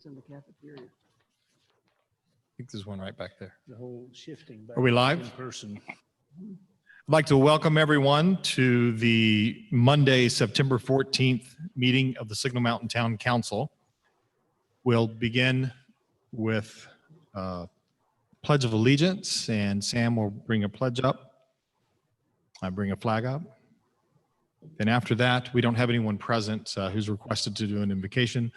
It's in the cafeteria. I think there's one right back there. The whole shifting. Back Are we live? In person. I'd like to welcome everyone to the Monday, September 14th meeting of the Signal Mountain Town Council. We'll begin with Pledge of Allegiance, and Sam will bring a pledge up. I bring a flag up. Then after that, we don't have anyone present who's requested to do an invocation,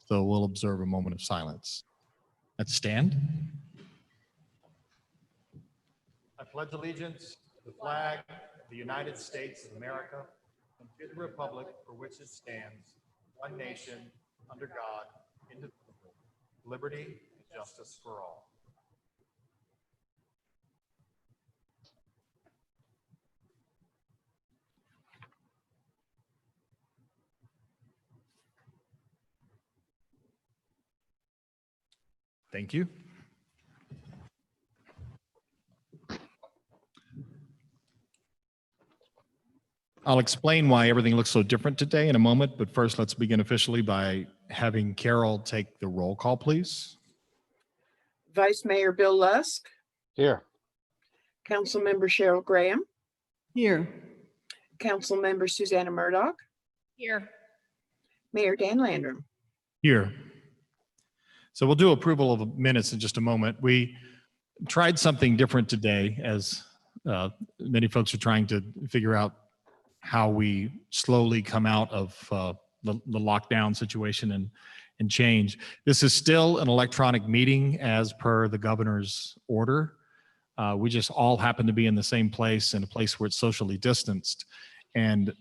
so we'll observe a moment of silence. Let's stand. I pledge allegiance to the flag of the United States of America and to the republic for which it stands, one nation, under God, indivisible, liberty and justice for all. Thank you. I'll explain why everything looks so different today in a moment, but first let's begin officially by having Carol take the roll call, please. Vice Mayor Bill Lusk, Here. Councilmember Cheryl Graham, Here. Councilmember Susanna Murdoch, Here. Mayor Dan Landrum. Here. So we'll do approval of minutes in just a moment. We tried something different today, as many folks are trying to figure out how we slowly come out of the lockdown situation and change. This is still an electronic meeting as per the governor's order. We just all happen to be in the same place, in a place where it's socially distanced. And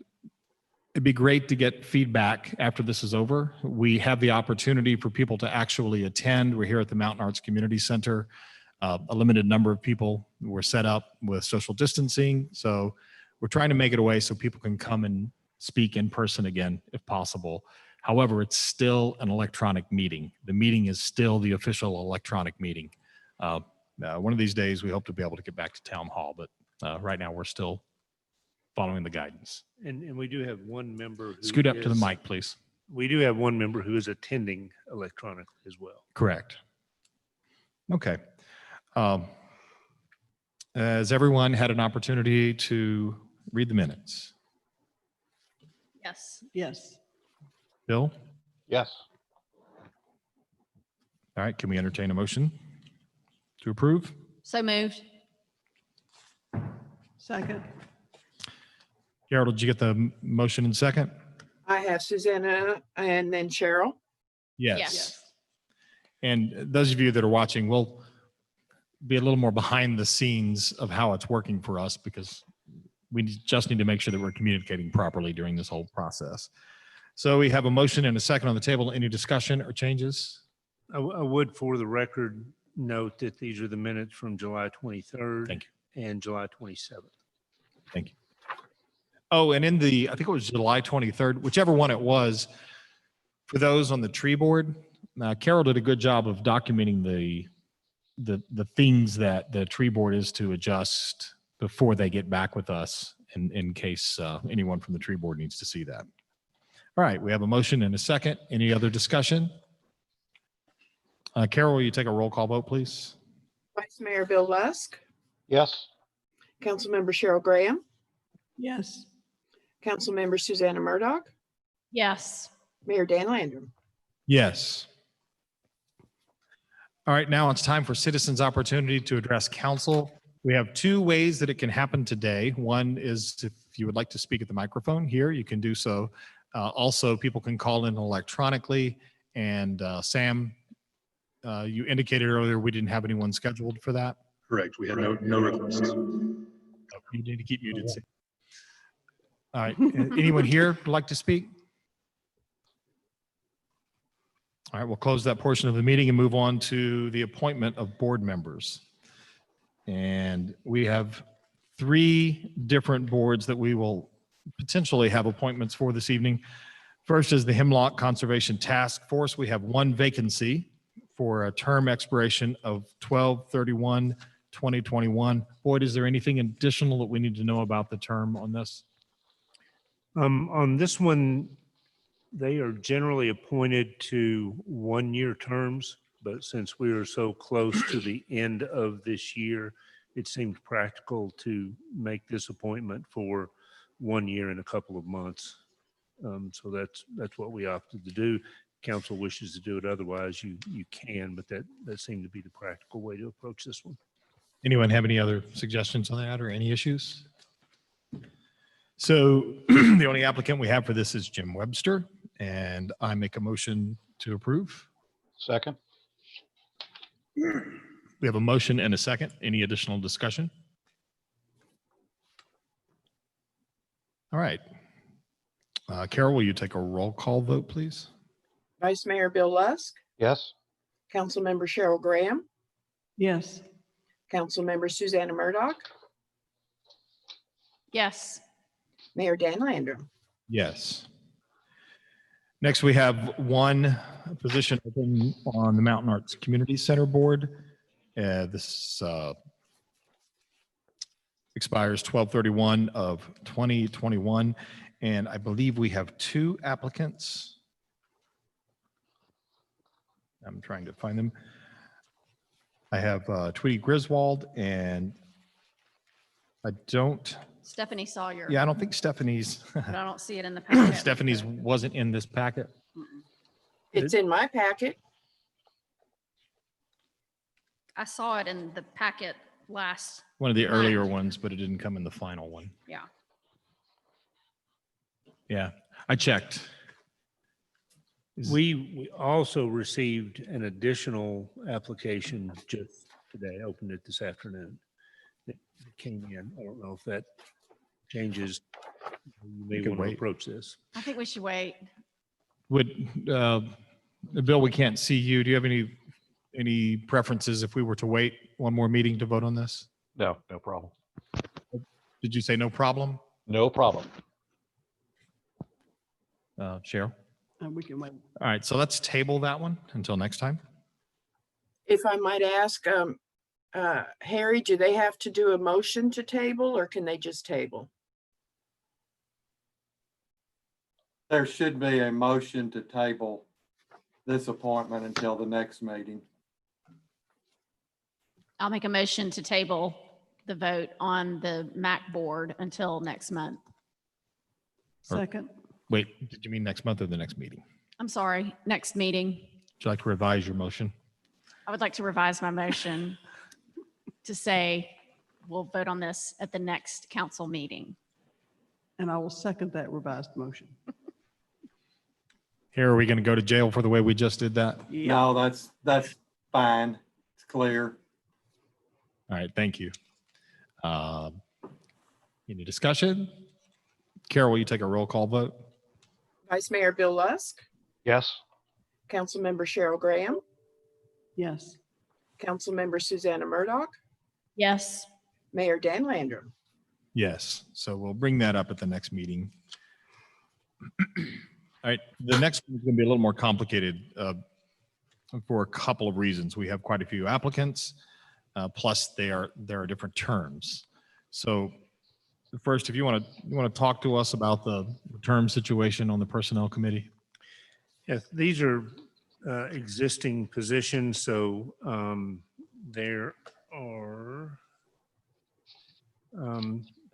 it'd be great to get feedback after this is over. We have the opportunity for people to actually attend. We're here at the Mountain Arts Community Center. A limited number of people were set up with social distancing. So we're trying to make it a way so people can come and speak in person again, if possible. However, it's still an electronic meeting. The meeting is still the official electronic meeting. One of these days, we hope to be able to get back to town hall, but right now we're still following the guidance. And we do have one member. Who Scoot up to the is- mic, please. We do have one member who is attending electronically as well. Correct. Okay. Has everyone had an opportunity to read the minutes? Yes. Yes. Bill? Yes. All right, can we entertain a motion to approve? So moved. Second. Carol, did you get the motion in second? I have Susanna and then Cheryl. Yes. And those of you that are watching, we'll be a little more behind the scenes of how it's working for us, because we just need to make sure that we're communicating properly during this whole process. So we have a motion and a second on the table. Any discussion or changes? I would, for the record, note that these are the minutes from July 23rd. Thank And July 27th. Thank you. Oh, and in the, I think it was July 23rd, whichever one it was, for those on the tree board, Carol did a good job of documenting the things that the tree board is to adjust before they get back with us, in case anyone from the tree board needs to see that. All right, we have a motion and a second. Any other discussion? Carol, will you take a roll call vote, please? Vice Mayor Bill Lusk, Yes. Councilmember Cheryl Graham, Yes. Councilmember Susanna Murdoch, Yes. Mayor Dan Landrum. Yes. All right, now it's time for citizens' opportunity to address council. We have two ways that it can happen today. One is if you would like to speak at the microphone here, you can do so. Also, people can call in electronically. And Sam, you indicated earlier we didn't have anyone scheduled for that. Correct. We had no requests. Oh, you need to keep muted. Sam. All right, anyone here would like to speak? All right, we'll close that portion of the meeting and move on to the appointment of board members. And we have 3 different boards that we will potentially have appointments for this evening. First is the Hemlock Conservation Task Force. We have 1 vacancy for a term expiration of 12/31/2021. Boyd, is there anything additional that we need to know about the term on this? On this one, They are generally appointed to one-year terms, but since we are so close to the end of this year, it seemed practical to make this appointment for 1 year and a couple of months. So that's what we opted to do. Council wishes to do it otherwise, you can, but that seemed to be the practical way to approach this one. Anyone have any other suggestions on that or any issues? So the only applicant we have for this is Jim Webster, and I make a motion to approve. Second. We have a motion and a second. Any additional discussion? All right. Carol, will you take a roll call vote, please? Vice Mayor Bill Lusk, Yes. Councilmember Cheryl Graham, Yes. Councilmember Susanna Murdoch, Yes. Mayor Dan Landrum. Yes. Next, we have one position open on the Mountain Arts Community Center Board. This expires 12/31 of 2021, and I believe we have two applicants. I'm trying to find them. I have Tweety Griswold, and I don't, Stephanie Sawyer. yeah, I don't think Stephanie's, But I don't see it in the packet. Stephanie's wasn't in this packet. It's in my packet. I saw it in the packet last, One of the earlier ones, but it didn't come in the final one. yeah. Yeah, I checked. We also received an additional application just today, opened it this afternoon. That came in. I don't know if that changes. You may can want to wait. approach this. I think we should wait. Would, Bill, we can't see you. Do you have any preferences if we were to wait one more meeting to vote on this? No, no problem. Did you say no problem? No problem. Cheryl? We can wait. All right, so let's table that one until next time. If I might ask, Harry, do they have to do a motion to table or can they just table? There should be a motion to table this appointment until the next meeting. I'll make a motion to table the vote on the MACC board until next month. Second. Wait, did you mean next month or the next meeting? I'm sorry, next meeting. Would you like to revise your motion? I would like to revise my motion to say we'll vote on this at the next council meeting. And I will second that revised motion. Here, are we going to go to jail for the way we just did that? No, that's fine. It's clear. All right, thank you. Any discussion? Carol, will you take a roll call vote? Vice Mayor Bill Lusk, Yes. Councilmember Cheryl Graham, Yes. Councilmember Susanna Murdoch, Yes. Mayor Dan Landrum. Yes, so we'll bring that up at the next meeting. All right, the next one is going to be a little more complicated for a couple of reasons. We have quite a few applicants, plus there are different terms. So first, if you want to talk to us about the term situation on the Personnel Committee. Yes, these are existing positions, so there are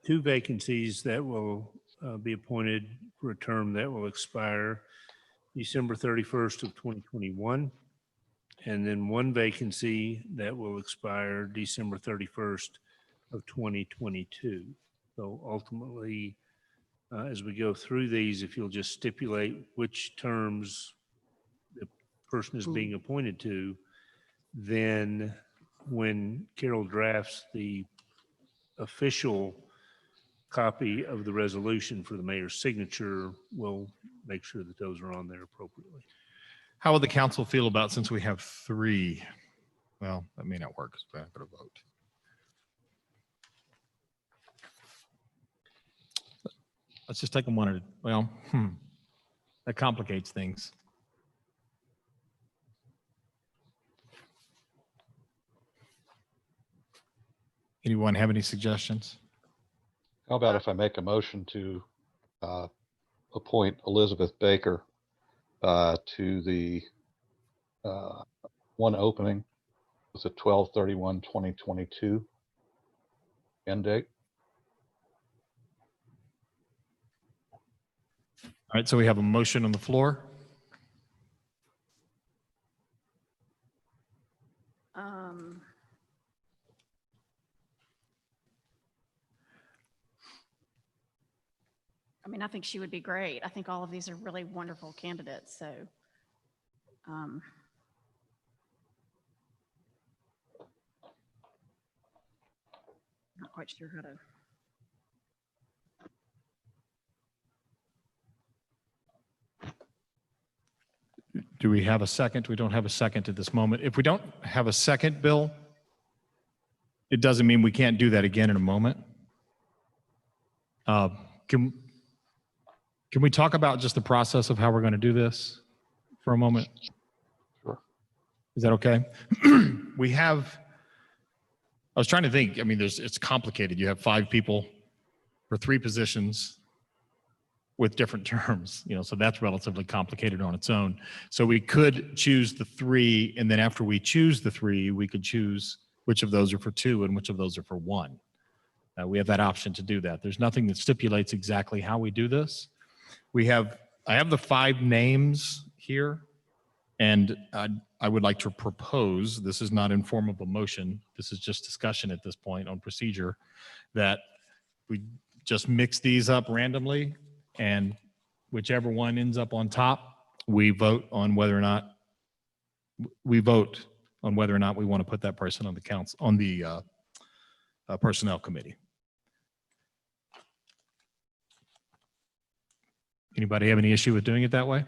two vacancies that will be appointed for a term that will expire December 31st of 2021, and then one vacancy that will expire December 31st of 2022. So ultimately, as we go through these, if you'll just stipulate which terms the person is being appointed to, then when Carol drafts the official copy of the resolution for the mayor's signature, we'll make sure that those are on there appropriately. How would the council feel about, since we have three? Well, that may not work because we're not going to vote. Let's just take them one at a, well, that complicates things. Anyone have any suggestions? How about if I make a motion to appoint Elizabeth Baker to the one opening. Was it 12/31/2022 end date? All right, so we have a motion on the floor. I mean, I think she would be great. I think all of these are really wonderful candidates, so. Not quite sure how to. Do we have a second? We don't have a second at this moment. If we don't have a second, Bill, it doesn't mean we can't do that again in a moment. Can we talk about just the process of how we're going to do this for a moment? Sure. Is that okay? We have, I was trying to think, I mean, it's complicated. You have 5 people for 3 positions with different terms, you know, so that's relatively complicated on its own. So we could choose the 3, and then after we choose the 3, we could choose which of those are for 2 and which of those are for 1. We have that option to do that. There's nothing that stipulates exactly how we do this. I have the 5 names here, and I would like to propose, this is not in form of a motion, this is just discussion at this point on procedure, that we just mix these up randomly, and whichever one ends up on top, we vote on whether or not we want to put that person on the council, on the personnel committee. Anybody have any issue with doing it that way?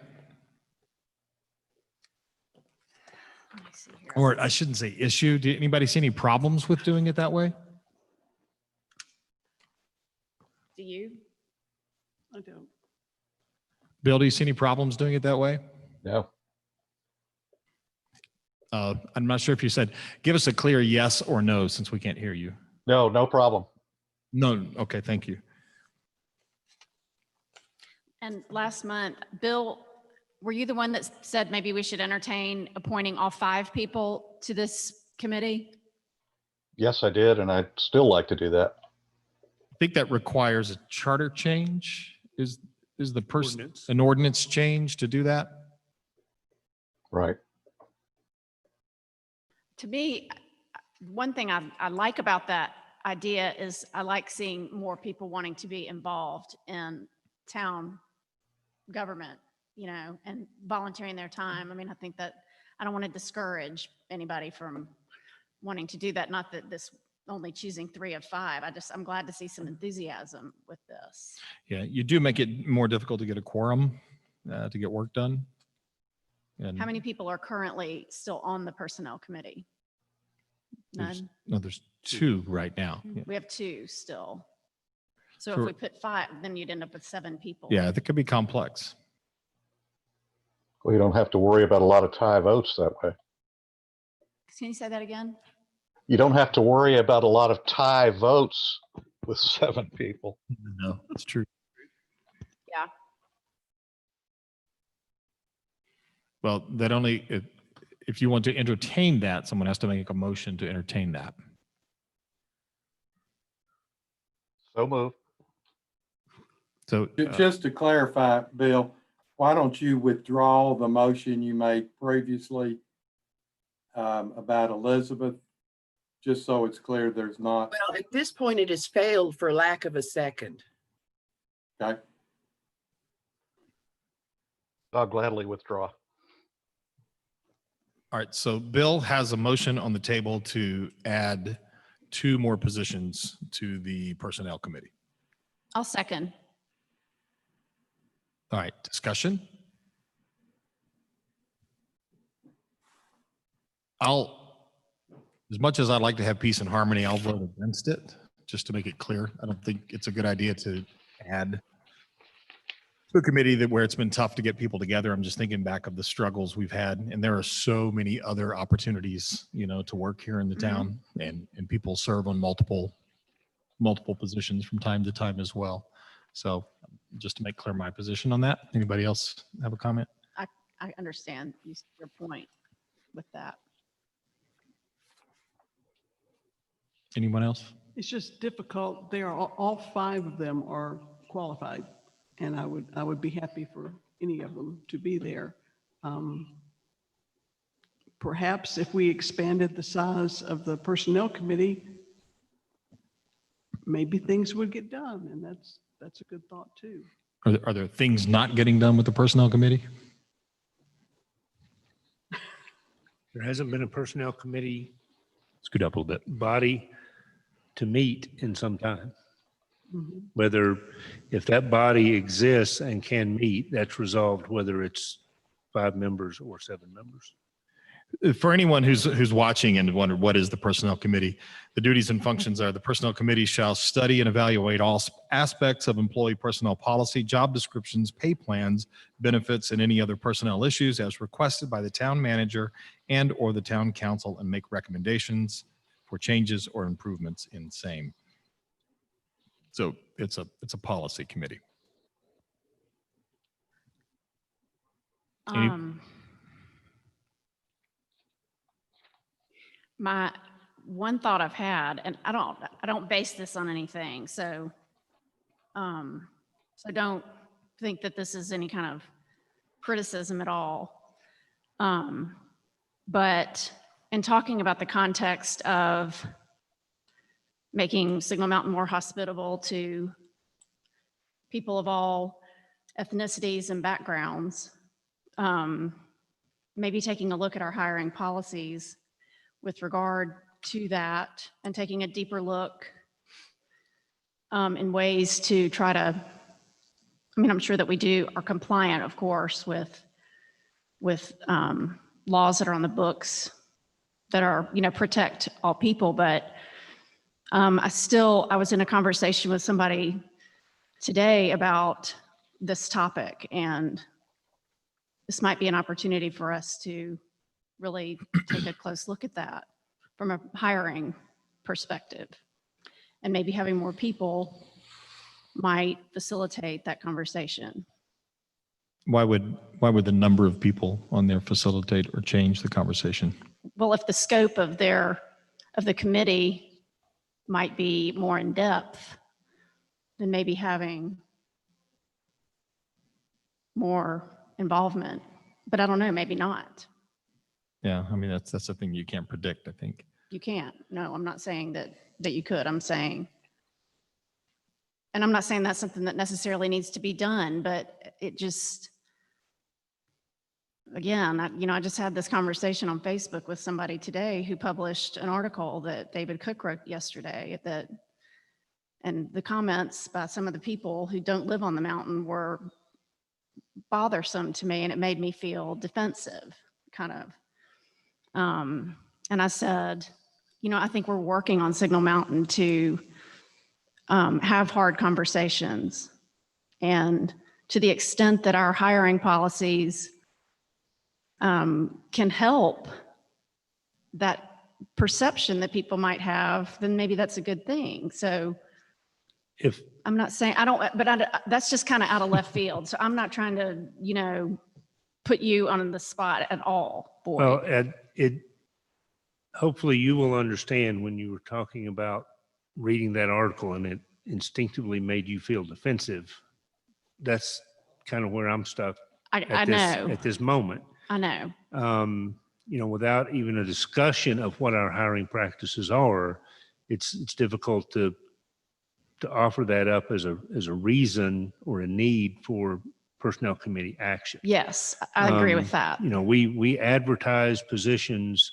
Let me see here. Or I shouldn't say issue. Did anybody see any problems with doing it that way? Do you? I don't. Bill, do you see any problems doing it that way? No. I'm not sure if you said, give us a clear yes or no, since we can't hear you. No, no problem. No. Okay. Thank you. And last month, Bill, were you the one that said maybe we should entertain appointing all 5 people to this committee? Yes, I did, and I'd still like to do that. I think that requires a charter change. Is the person Ordinance. an ordinance change to do that? Right. To me, one thing I like about that idea is I like seeing more people wanting to be involved in town government, you know, and volunteering their time. I mean, I think that I don't want to discourage anybody from wanting to do that. Not that this only choosing 3 of 5. I'm glad to see some enthusiasm with this. Yeah, you do make it more difficult to get a quorum to get work done. And How many people are currently still on the personnel committee? None? there's 2 right now. Yeah. We have 2 still. So Sure. if we put 5, then you'd end up with 7 people. Yeah, that could be complex. We don't have to worry about a lot of tie votes that way. Can you say that again? You don't have to worry about a lot of tie votes with 7 people. No, that's true. Yeah. Well, if you want to entertain that, someone has to make a motion to entertain that. So move. So Just to clarify, Bill, why don't you withdraw the motion you made previously about Elizabeth? Just so it's clear there's not, Well, at this point, it has failed for lack of a second. okay? I'll gladly withdraw. all right, so Bill has a motion on the table to add 2 more positions to the personnel committee. I'll second. All right, discussion. As much as I'd like to have peace and harmony, I'll vote against it, just to make it clear. I don't think it's a good idea to add to a committee where it's been tough to get people together. I'm just thinking back of the struggles we've had, and there are so many other opportunities, you know, to work here in the town, and people serve on multiple positions from time to time as well. So just to make clear my position on that. Anybody else have a comment? I understand your point with that. Anyone else? It's just difficult. They are, all five of them are qualified. And I would be happy for any of them to be there. Perhaps if we expanded the size of the personnel committee, maybe things would get done. And that's a good thought too. Are there things not getting done with the personnel committee? There hasn't been a personnel committee Scoot up a little bit. body to meet in some time. Mhm. Whether, if that body exists and can meet, that's resolved whether it's 5 members or 7 members. For anyone who's watching and wonder what is the personnel committee, the duties and functions are: the personnel committee shall study and evaluate all aspects of employee personnel policy, job descriptions, pay plans, benefits, and any other personnel issues as requested by the town manager and or the town council, and make recommendations for changes or improvements in same. So it's a policy committee. Any- My one thought I've had, and I don't base this on anything, so don't think that this is any kind of criticism at all. But in talking about the context of making Signal Mountain more hospitable to people of all ethnicities and backgrounds, maybe taking a look at our hiring policies with regard to that, and taking a deeper look in ways to try to, I mean, I'm sure that we are compliant, of course, with laws that are on the books that are, protect all people. But I was in a conversation with somebody today about this topic, and this might be an opportunity for us to really take a close look at that from a hiring perspective. And maybe having more people might facilitate that conversation. Why would the number of people on there facilitate or change the conversation? Well, if the scope of the committee might be more in depth, then maybe having more involvement. But I don't know, maybe not. Yeah, I mean, that's the thing you can't predict, I think. You can't. No, I'm not saying that you could. I'm saying that's something that necessarily needs to be done, but it just, again, I just had this conversation on Facebook with somebody today who published an article that David Cook wrote yesterday, and the comments by some of the people who don't live on the mountain were bothersome to me, and it made me feel defensive, kind of. And I said, I think we're working on Signal Mountain to have hard conversations. And to the extent that our hiring policies can help that perception that people might have, then maybe that's a good thing. So I'm not saying, that's just kind of out of left field. So I'm not trying to, put you on the spot at all, boy. Well, hopefully you will understand when you were talking about reading that article and it instinctively made you feel defensive. That's kind of where I'm stuck I know. at this moment. I know. Without even a discussion of what our hiring practices are, it's difficult to offer that up as a reason or a need for personnel committee action. Yes, I agree with that. We advertise positions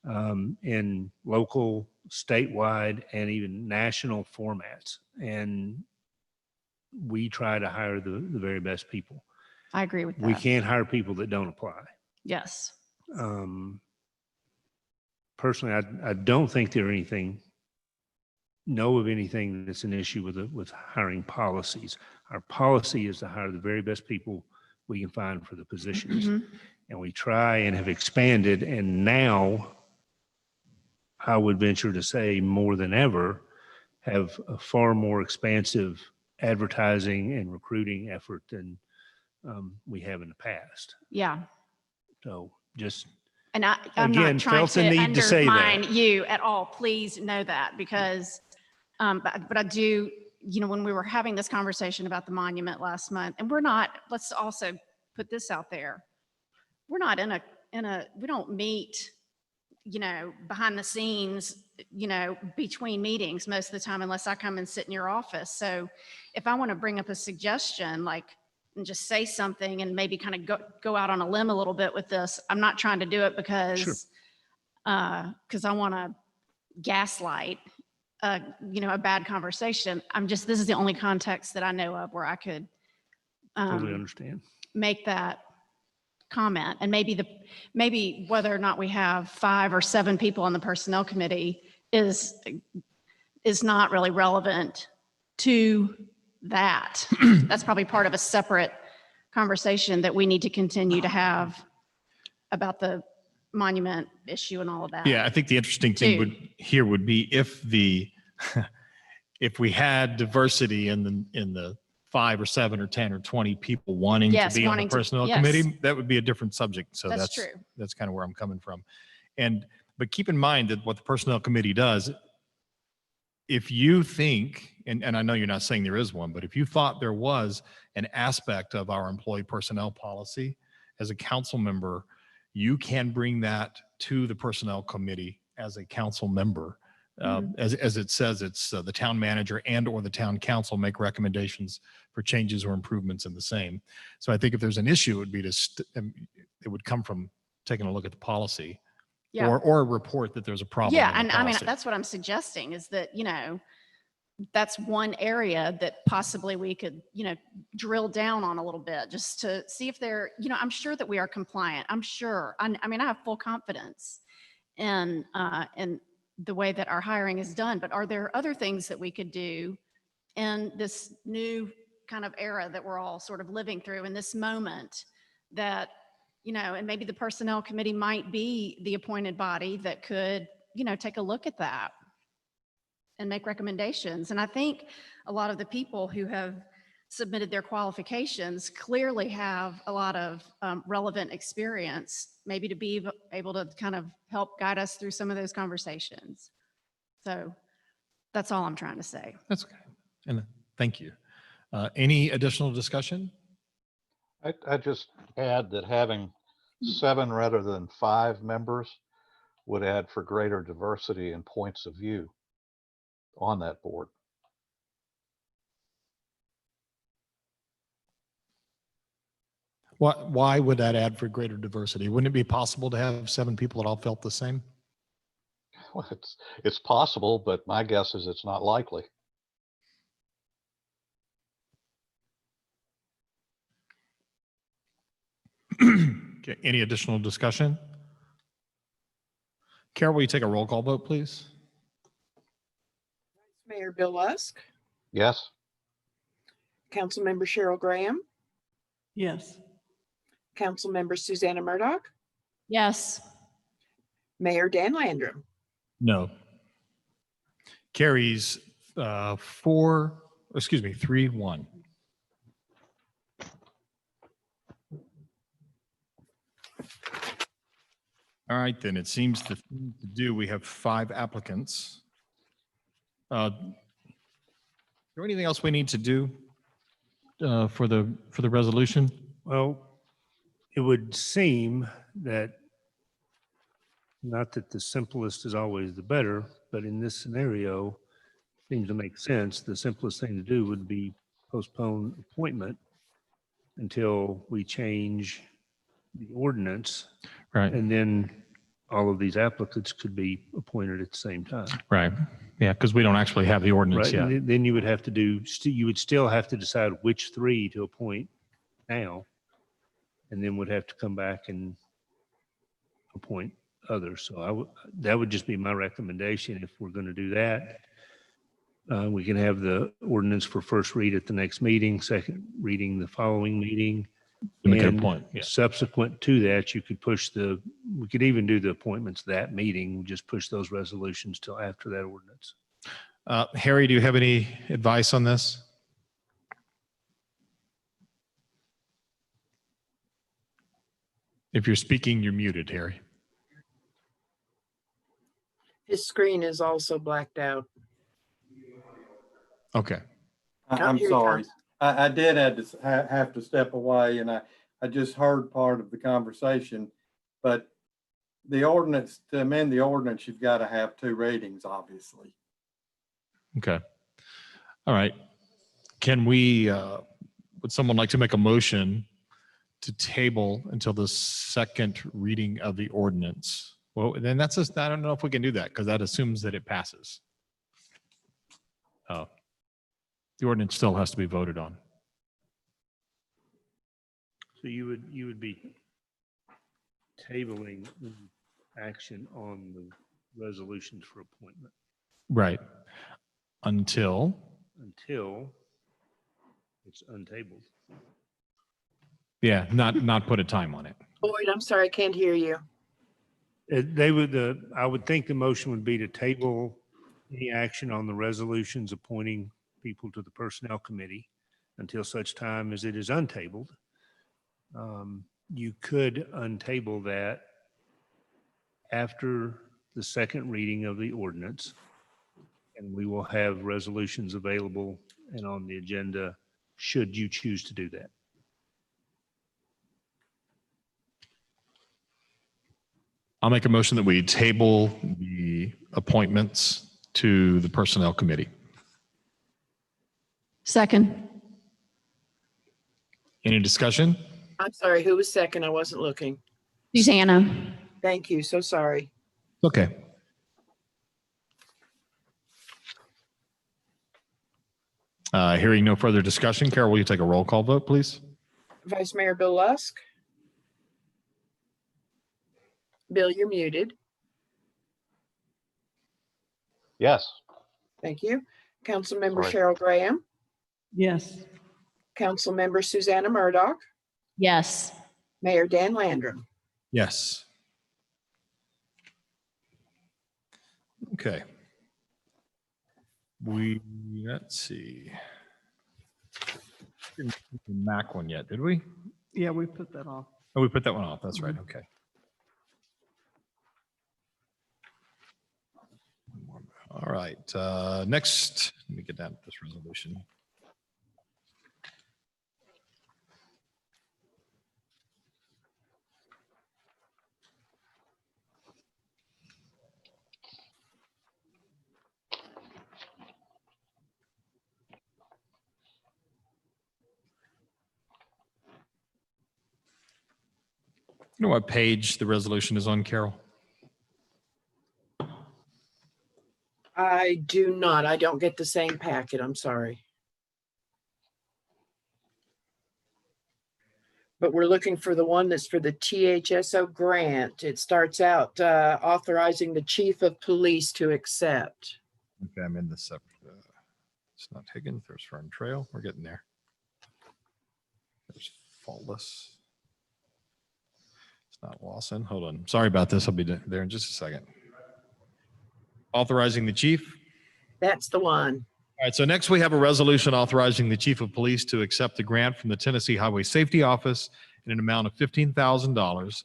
in local, statewide, and even national formats, and we try to hire the very best people. I agree with that. We can't hire people that don't apply. Yes. Personally, I don't think know of anything that's an issue with hiring policies. Our policy is to hire the very best people we can find for the positions. Mhm. And we try and have expanded, and now I would venture to say more than ever have a far more expansive advertising and recruiting effort than we have in the past. Yeah, So just, And I'm Again, not trying felt the to need to say that. undermine you at all. Please know that because, but I do, when we were having this conversation about the monument last month, and let's also put this out there. We're not we don't meet, behind the scenes, between meetings most of the time, unless I come and sit in your office. So if I want to bring up a suggestion, and just say something and maybe kind of go out on a limb a little bit with this, I'm not trying to do it because I want to gaslight, a bad conversation. This is the only context that I know of where I could totally understand. make that comment. And maybe whether or not we have 5 or 7 people on the personnel committee is not really relevant to that. That's probably part of a separate conversation that we need to continue to have about the monument issue and all of that. Yeah, I think the interesting thing would be if if we had diversity in the 5 or 7 or 10 or 20 people wanting to be on the personnel committee, that would be a different subject. So that's true. That's kind of where I'm coming from. But keep in mind that what the personnel committee does, if you think, and I know you're not saying there is one, but if you thought there was an aspect of our employee personnel policy as a council member, you can bring that to the personnel committee as a council member. As it says, it's the town manager and or the town council make recommendations for changes or improvements in the same. So I think if there's an issue, it would be it would come from taking a look at the policy or a report that there's a problem. Yeah, in the and I mean, policy. that's what I'm suggesting is that, that's one area that possibly we could, drill down on a little bit just to see if they're, I'm sure that we are compliant. I'm sure. I mean, I have full confidence in the way that our hiring is done, but are there other things that we could do in this new kind of era that we're all sort of living through in this moment that, and maybe the personnel committee might be the appointed body that could, take a look at that and make recommendations. And I think a lot of the people who have submitted their qualifications clearly have a lot of relevant experience, maybe to be able to kind of help guide us through some of those conversations. So that's all I'm trying to say. That's okay. And thank you. Any additional discussion? I just add that having 7 rather than 5 members would add for greater diversity and points of view on that board. Why would that add for greater diversity? Wouldn't it be possible to have 7 people that all felt the same? Well, it's possible, but my guess is it's not likely. Okay, any additional discussion? Carol, will you take a roll call vote, please? Mayor Bill Lusk, Yes? Councilmember Cheryl Graham, Yes. Councilmember Susanna Murdoch, Yes. Mayor Dan Landrum. No. Carries 3-1. All right, then it seems the thing to do, we have 5 applicants. Is there anything else we need to do for the resolution? Well, it would seem that, not that the simplest is always the better, but in this scenario, seems to make sense. The simplest thing to do would be postpone appointment until we change the ordinance, Right, and then all of these applicants could be appointed at the same time. right. Yeah, because we don't actually have the ordinance Right, yet. and then you would have to you would still have to decide which 3 to appoint now, and then would have to come back and appoint others. So that would just be my recommendation. If we're going to do that, we can have the ordinance for first read at the next meeting, second reading the following meeting. Make it a And point, yeah. subsequent to that, we could even do the appointments that meeting, just push those resolutions till after that ordinance. Harry, do you have any advice on this? If you're speaking, you're muted, Harry. His screen is also blacked out. Okay. Oh, I'm here he sorry. comes. I did have to step away, and I just heard part of the conversation. But the ordinance, to amend the ordinance, you've got to have 2 readings, obviously. Okay. All right. Can we, would someone like to make a motion to table until the second reading of the ordinance? Well, then that's just, I don't know if we can do that because that assumes that it passes. The ordinance still has to be voted on. So you would be tabling action on the resolutions for appointment Right. Until, it's untabled. yeah, not put a time on it. Boyd, I'm sorry, I can't hear you. They would, I would think the motion would be to table any action on the resolutions appointing people to the Personnel Committee until such time as it is untabled. You could untable that after the second reading of the ordinance, and we will have resolutions available and on the agenda should you choose to do that. I'll make a motion that we table the appointments to the Personnel Committee. Second. Any discussion? I'm sorry, who was second? I wasn't looking. Susanna. Thank you, so sorry. Okay. Hearing no further discussion, Carol, will you take a roll call vote, please? Vice Mayor Bill Lusk? Bill, you're muted. Yes. Thank you. Councilmember Sorry. Cheryl Graham, Yes. Councilmember Susanna Murdoch, Yes. Mayor Dan Landrum. Yes. Okay. Let's see. Didn't put the MACC one yet, did we? Yeah, we put that off. Oh, we put that one off. That's right. Okay. All right. Next, let me get down to this resolution. You know what page the resolution is on, Carol? I do not. I don't get the same packet. I'm sorry. But we're looking for the one that's for the THSO grant. It starts out authorizing the chief of police to accept. Okay, I'm in the separate. It's not Higgins. There's Fern Trail. We're getting there. There's Phaltless. It's not Lawson. Hold on. Sorry about this. I'll be there in just a second. Authorizing the chief. That's the one. All right, so next we have a resolution authorizing the chief of police to accept the grant from the Tennessee Highway Safety Office in an amount of $15,000,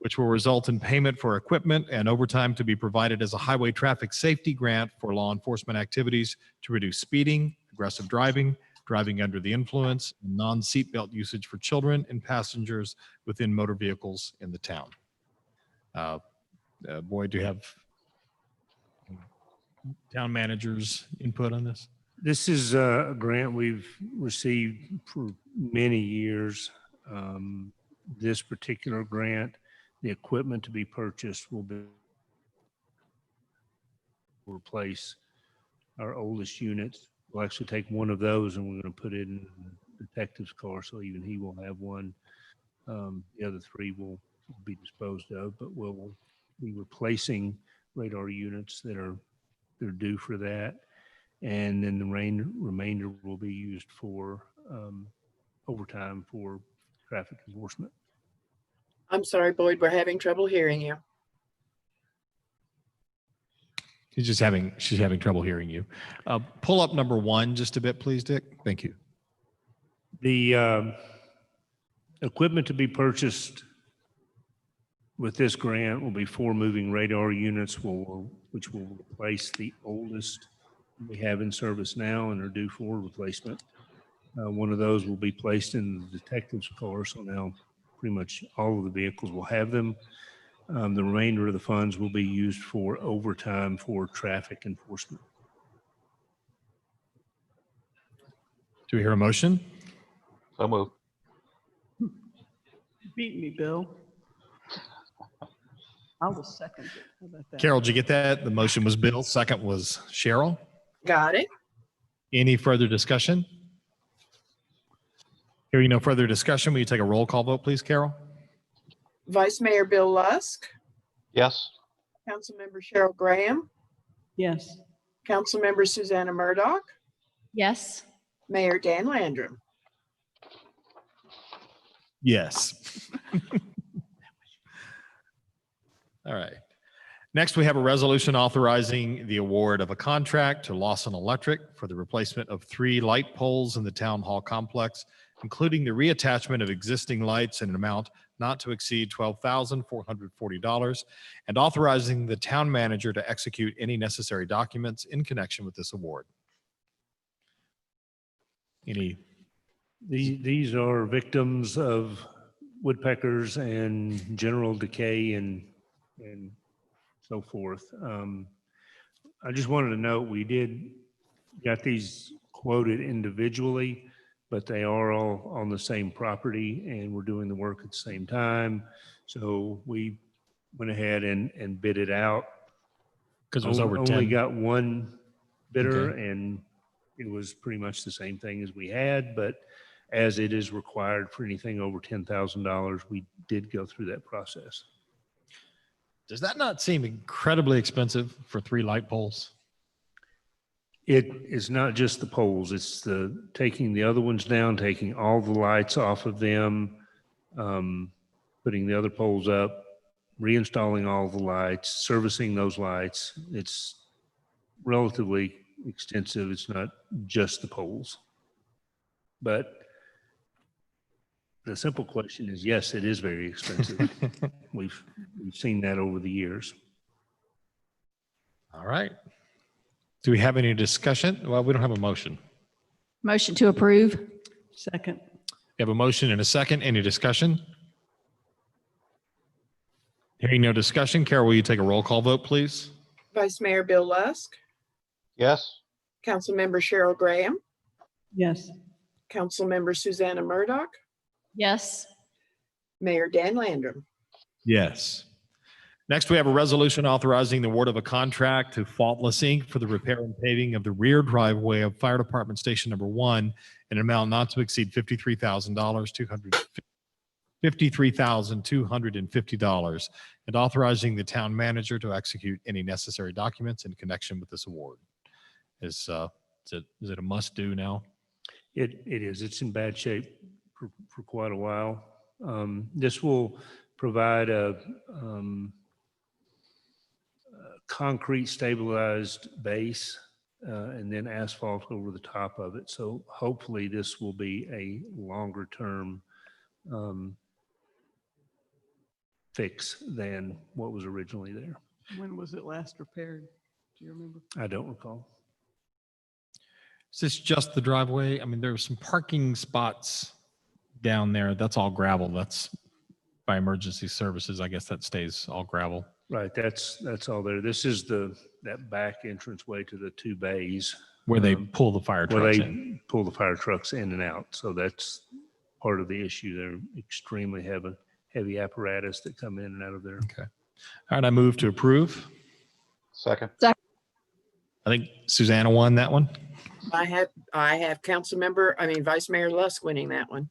which will result in payment for equipment and overtime to be provided as a highway traffic safety grant for law enforcement activities to reduce speeding, aggressive driving, driving under the influence, and non-seatbelt usage for children and passengers within motor vehicles in the town. Boyd, do you have town manager's input on this? This is a grant we've received for many years. This particular grant, the equipment to be purchased will replace our oldest units. We'll actually take one of those and we're going to put it in the detective's car, so even he will have one. The other 3 will be disposed of, but we'll be replacing radar units that are they're due for that. And then the remainder will be used for overtime for traffic enforcement. I'm sorry, Boyd, we're having trouble hearing you. She's having trouble hearing you. Pull up number 1 just a bit, please, Dick. Thank you. The equipment to be purchased with this grant will be 4 moving radar units which will replace the oldest we have in service now and are due for replacement. One of those will be placed in the detective's car, so now pretty much all of the vehicles will have them. The remainder of the funds will be used for overtime for traffic enforcement. Do we hear a motion? So moved. Beat me, Bill. I will second it. How about that? Carol, did you get that? The motion was Bill, second was Cheryl. Got it? Any further discussion? Hearing no further discussion, will you take a roll call vote, please, Carol? Vice Mayor Bill Lusk, Yes. Councilmember Cheryl Graham, Yes. Councilmember Susanna Murdoch, Yes. Mayor Dan Landrum. Yes. All right. Next, we have a resolution authorizing the award of a contract to Lawson Electric for the replacement of 3 light poles in the town hall complex, including the reattachment of existing lights in an amount not to exceed $12,440, and authorizing the town manager to execute any necessary documents in connection with this award. These are victims of woodpeckers and general decay and so forth. I just wanted to note, we got these quoted individually, but they are all on the same property and we're doing the work at the same time. So we went ahead and bid it out. Because it was over Only 10. got one bidder Okay. and it was pretty much the same thing as we had, but as it is required for anything over $10,000, we did go through that process. Does that not seem incredibly expensive for 3 light poles? It is not just the poles, it's taking the other ones down, taking all the lights off of them, putting the other poles up, reinstalling all the lights, servicing those lights. It's relatively extensive. It's not just the poles. But the simple question is, yes, it is very expensive. We've seen that over the years. All right. Do we have any discussion? Well, we don't have a motion. Motion to approve. Second. We have a motion and a second. Any discussion? Hearing no discussion, Carol, will you take a roll call vote, please? Vice Mayor Bill Lusk, Yes. Councilmember Cheryl Graham, Yes. Councilmember Susanna Murdoch, Yes. Mayor Dan Landrum. Yes. Next, we have a resolution authorizing the award of a contract to Phaltless Inc. for the repair and paving of the rear driveway of Fire Department Station Number 1 in an amount not to exceed $53,250, and authorizing the town manager to execute any necessary documents in connection with this award. Is it a must-do now? It is. It's in bad shape for quite a while. This will provide a concrete stabilized base and then asphalt over the top of it. So hopefully this will be a longer term fix than what was originally there. When was it last repaired? Do you remember? I don't recall. Is this just the driveway? I mean, there are some parking spots down there. That's all gravel. That's by emergency services. I guess that stays all gravel. Right, that's all there. This is that back entrance way to the 2 bays. Where they pull the fire Where trucks they in. pull the fire trucks in and out. So that's part of the issue. They're extremely heavy apparatus that come in and out of there. Okay. All right, I move to approve. Second. I think Susanna won that one. I have Vice Mayor Lusk winning that one.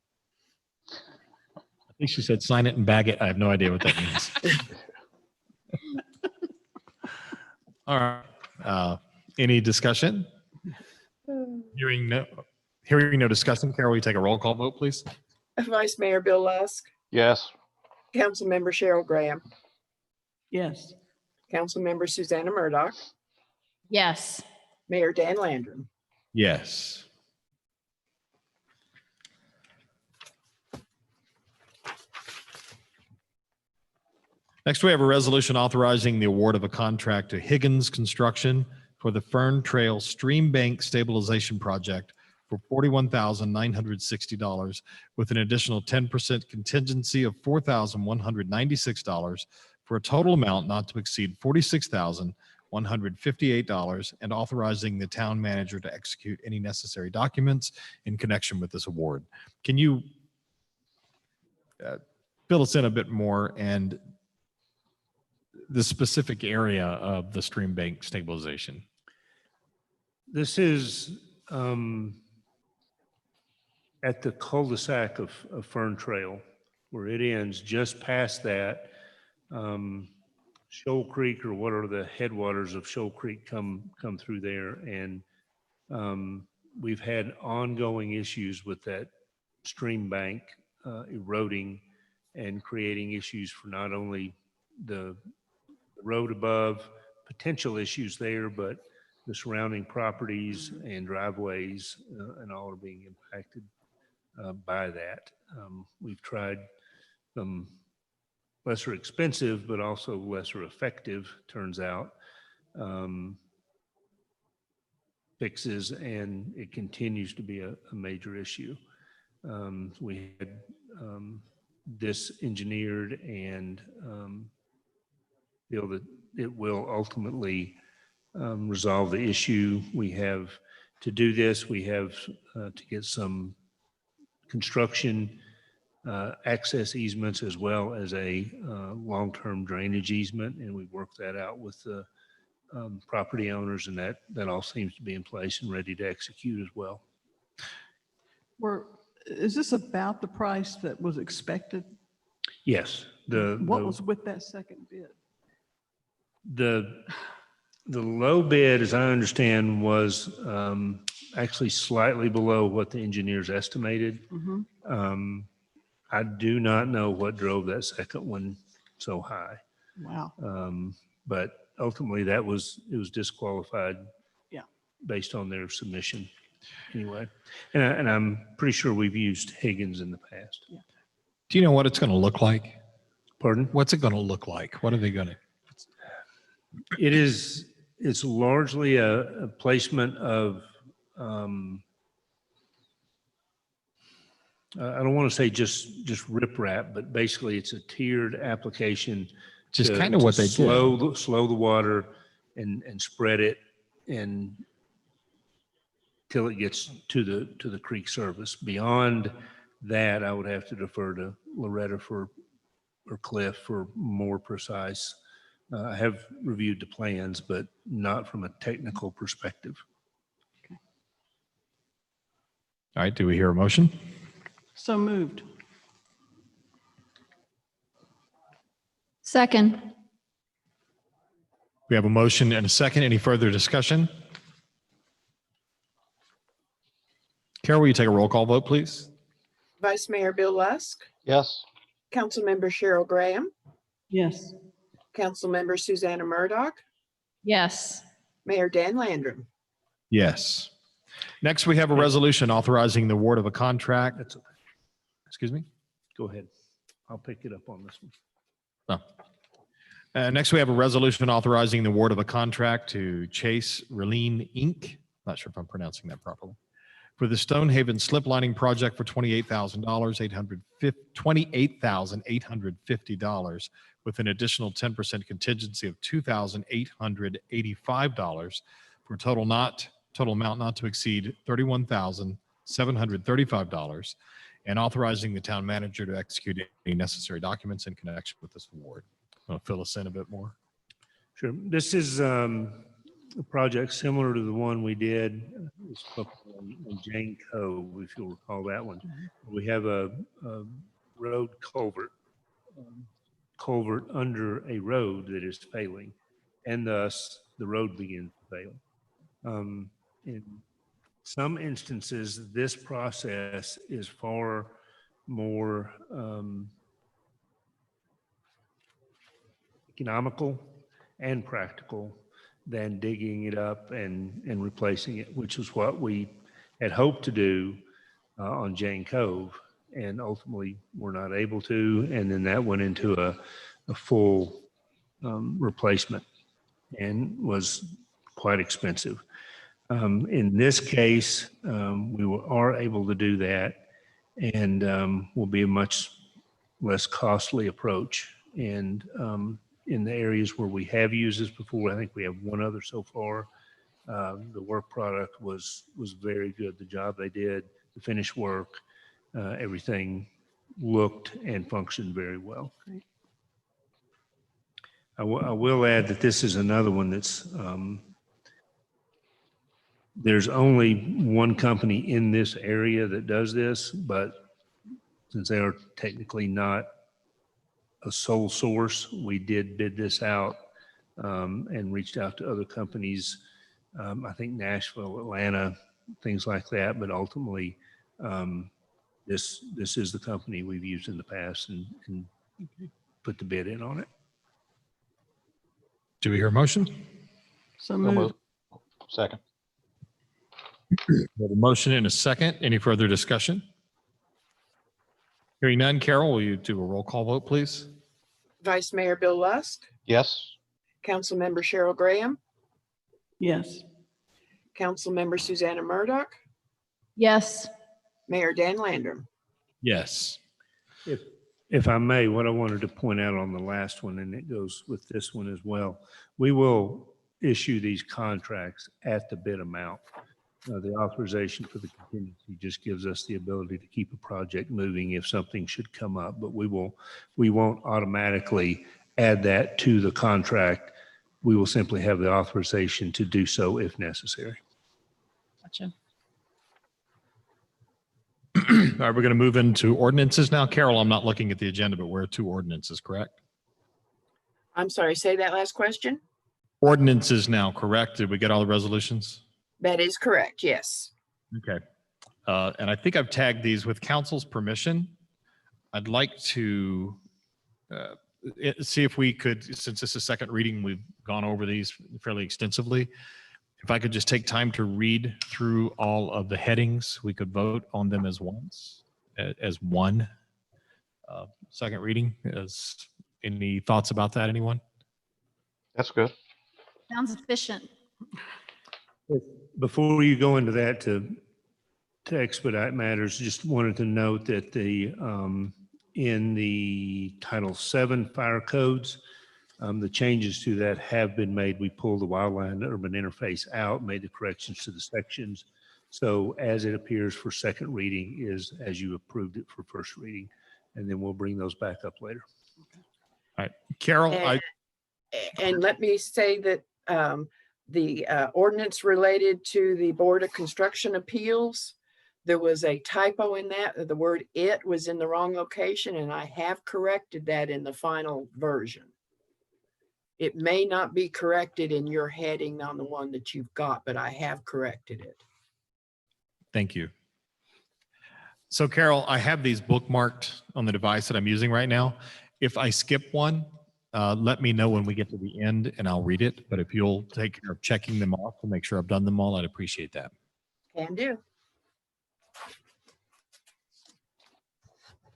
I think she said sign it and bag it. I have no idea what that means. All right. Any discussion? Hearing no discussion, Carol, will you take a roll call vote, please? Vice Mayor Bill Lusk, Yes. Councilmember Cheryl Graham, Yes. Councilmember Susanna Murdoch, Yes. Mayor Dan Landrum. Yes. Next, we have a resolution authorizing the award of a contract to Higgins Construction for the Fern Trail Stream Bank Stabilization Project for $41,960 with an additional 10% contingency of $4,196 for a total amount not to exceed $46,158, and authorizing the town manager to execute any necessary documents in connection with this award. Can you fill us in a bit more and the specific area of the stream bank stabilization? This is at the cul-de-sac of Fern Trail, where it ends. Just past that, Shoal Creek, or what are the headwaters of Shoal Creek, come through there, and we've had ongoing issues with that stream bank eroding and creating issues for not only the road above, potential issues there, but the surrounding properties and driveways and all are being impacted by that. We've tried some lesser expensive, but also lesser effective, turns out, fixes, and it continues to be a major issue. We had this engineered and feel that it will ultimately resolve the issue. We have to do this. We have to get some construction access easements as well as a long-term drainage easement, and we worked that out with the property owners, and that all seems to be in place and ready to execute as well. Is this about the price that was expected? Yes. What was with that second bid? The low bid, as I understand, was actually slightly below what the engineers estimated. Mm-hmm. I do not know what drove that second one so high. Wow. But ultimately it was disqualified. Yeah. Based on their submission anyway. And I'm pretty sure we've used Higgins in the past. Yeah. Do you know what it's going to look like? Pardon? What's it going to look like? What are they going to? It's largely a placement of, I don't want to say just riprap, but basically it's a tiered application. Just to- kind of what to they did. slow the water and spread it and till it gets to the creek surface. Beyond that, I would have to defer to Loretta or Cliff for more precise. I have reviewed the plans, but not from a technical perspective. All right. Do we hear a motion? So moved. Second. We have a motion and a second. Any further discussion? Carol, will you take a roll call vote, please? Vice Mayor Bill Lusk, Yes. Councilmember Cheryl Graham, Yes. Councilmember Susanna Murdoch, Yes. Mayor Dan Landrum. Yes. Next, we have a resolution authorizing the award of a contract. That's okay. Excuse me? Go ahead. I'll pick it up on this one. Next, we have a resolution authorizing the award of a contract to Chase Reline Inc. Not sure if I'm pronouncing that properly. For the Stonehaven slip lining project for $28,850 with an additional 10% contingency of $2,885 for a total amount not to exceed $31,735, and authorizing the town manager to execute any necessary documents in connection with this award. Want to fill us in a bit more? Sure. This is a project similar to the one we did in Jane Cove, if you'll recall that one. We have a road culvert under a road that is failing, and thus the road begins to fail. In some instances, this process is far more economical and practical than digging it up and replacing it, which is what we had hoped to do on Jane Cove, and ultimately we're not able to. And then that went into a full replacement and was quite expensive. In this case, are able to do that and will be a much less costly approach. And in the areas where we have used this before, I think we have one other so far. The work product was very good. The job they did, the finished work, everything looked and functioned very well. I will add that this is another one that's, there's only one company in this area that does this, but since they are technically not a sole source, we did bid this out and reached out to other companies. I think Nashville, Atlanta, things like that, but ultimately this is the company we've used in the past and put the bid in on it. Do we hear a motion? So So moved. moved. Second. We have a motion and a second. Any further discussion? Hearing none. Carol, will you do a roll call vote, please? Vice Mayor Bill Lusk, Yes. Councilmember Cheryl Graham, Yes. Councilmember Susanna Murdoch, Yes. Mayor Dan Landrum. Yes. If I may, what I wanted to point out on the last one, and it goes with this one as well, we will issue these contracts at the bid amount. The authorization for the contingency just gives us the ability to keep a project moving if something should come up, but we won't automatically add that to the contract. We will simply have the authorization to do so if necessary. Gotcha. All right, we're going to move into ordinances now. Carol, I'm not looking at the agenda, but we're two ordinances, correct? I'm sorry, say that last question? Ordinances now, correct? Did we get all the resolutions? That is correct, yes. Okay. And I think I've tagged these with council's permission. I'd like to see if we could, since this is second reading, we've gone over these fairly extensively. If I could just take time to read through all of the headings, we could vote on them as one second reading. Any thoughts about that, anyone? That's good. Sounds efficient. Before you go into that, to expedite matters, just wanted to note that in the Title VII fire codes, the changes to that have been made. We pulled the wildland urban interface out, made the corrections to the sections. So as it appears for second reading is as you approved it for first reading, and then we'll bring those back up later. All right, Carol, And let me say that the ordinance related to the Board of Construction Appeals, there was a typo in that. The word "it" was in the wrong location, and I have corrected that in the final version. It may not be corrected in your heading on the one that you've got, but I have corrected it. thank you. So Carol, I have these bookmarked on the device that I'm using right now. If I skip one, let me know when we get to the end and I'll read it. But if you'll take care of checking them off to make sure I've done them all, I'd appreciate that. Can do.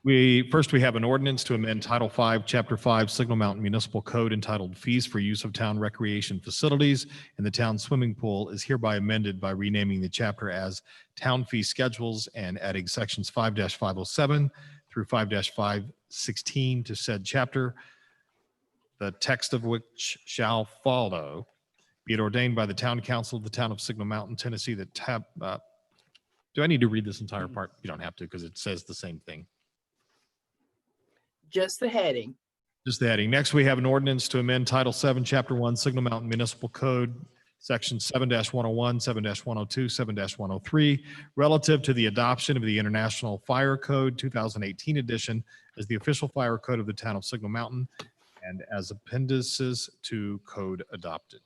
We have an ordinance to amend Title V, Chapter 5, Signal Mountain Municipal Code entitled Fees for Use of Town Recreation Facilities, and the town swimming pool is hereby amended by renaming the chapter as Town Fee Schedules and adding sections 5-507 through 5-516 to said chapter, the text of which shall follow. Be it ordained by the Town Council of the Town of Signal Mountain, Tennessee, that do I need to read this entire part? You don't have to, because it says the same thing. Just the heading. Just the heading. Next, we have an ordinance to amend Title VII, Chapter 1, Signal Mountain Municipal Code, Section 7-101, 7-102, 7-103, relative to the adoption of the International Fire Code 2018 edition as the official fire code of the town of Signal Mountain and as appendices to code adopted.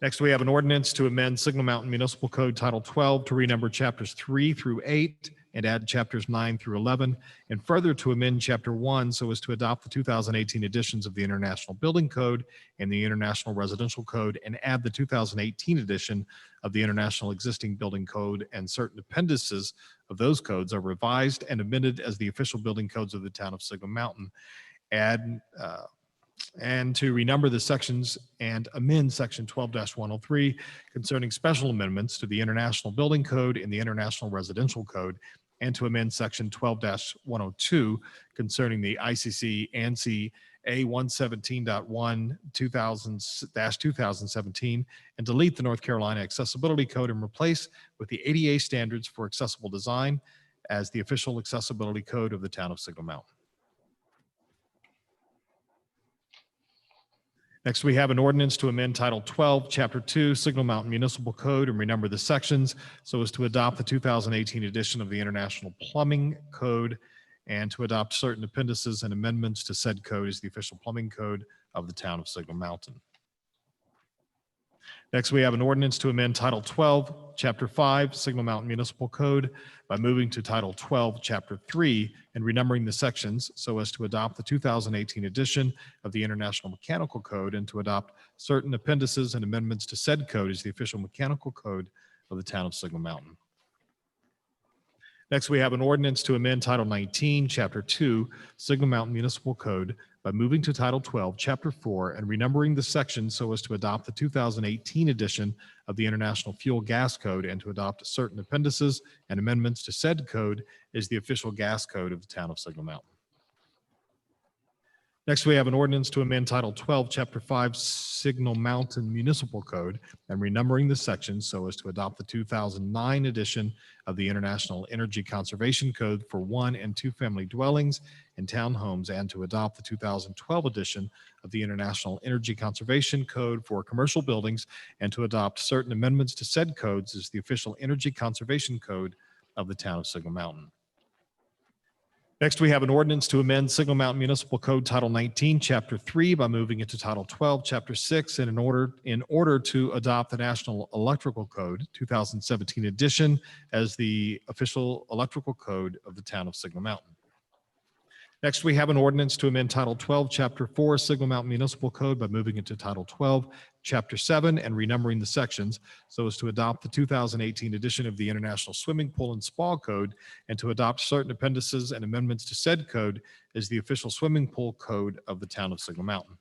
Next, we have an ordinance to amend Signal Mountain Municipal Code Title 12 to renumber chapters 3 through 8 and add chapters 9 through 11, and further to amend Chapter 1 so as to adopt the 2018 editions of the International Building Code and the International Residential Code and add the 2018 edition of the International Existing Building Code, and certain appendices of those codes are revised and amended as the official building codes of the town of Signal Mountain. add and to renumber the sections and amend section 12-103 concerning special amendments to the International Building Code and the International Residential Code, and to amend section 12-102 concerning the ICC ANSI A117.1 2000-2017, and delete the North Carolina Accessibility Code and replace with the ADA standards for accessible design as the official accessibility code of the town of Signal Mountain. Next, we have an ordinance to amend Title 12, Chapter 2, Signal Mountain Municipal Code, and renumber the sections so as to adopt the 2018 edition of the International Plumbing Code and to adopt certain appendices and amendments to said code as the official plumbing code of the town of Signal Mountain. Next, we have an ordinance to amend Title 12, Chapter 5, Signal Mountain Municipal Code by moving to Title 12, Chapter 3, and renumbering the sections so as to adopt the 2018 edition of the International Mechanical Code and to adopt certain appendices and amendments to said code as the official mechanical code of the town of Signal Mountain. Next, we have an ordinance to amend Title 19, Chapter 2, Signal Mountain Municipal Code by moving to Title 12, Chapter 4, and renumbering the section so as to adopt the 2018 edition of the International Fuel Gas Code and to adopt certain appendices and amendments to said code as the official gas code of the town of Signal Mountain. Next, we have an ordinance to amend Title 12, Chapter 5, Signal Mountain Municipal Code and renumbering the section so as to adopt the 2009 edition of the International Energy Conservation Code for 1- and 2-family dwellings and townhomes and to adopt the 2012 edition of the International Energy Conservation Code for commercial buildings and to adopt certain amendments to said codes as the official Energy Conservation Code of the town of Signal Mountain. Next, we have an ordinance to amend Signal Mountain Municipal Code Title 19, Chapter 3 by moving it to Title 12, Chapter 6, and in order to adopt the National Electrical Code 2017 edition as the official electrical code of the town of Signal Mountain. Next, we have an ordinance to amend Title 12, Chapter 4, Signal Mountain Municipal Code by moving it to Title 12, Chapter 7, and renumbering the sections so as to adopt the 2018 edition of the International Swimming Pool and Spa Code and to adopt certain appendices and amendments to said code as the official swimming pool code of the town of Signal Mountain.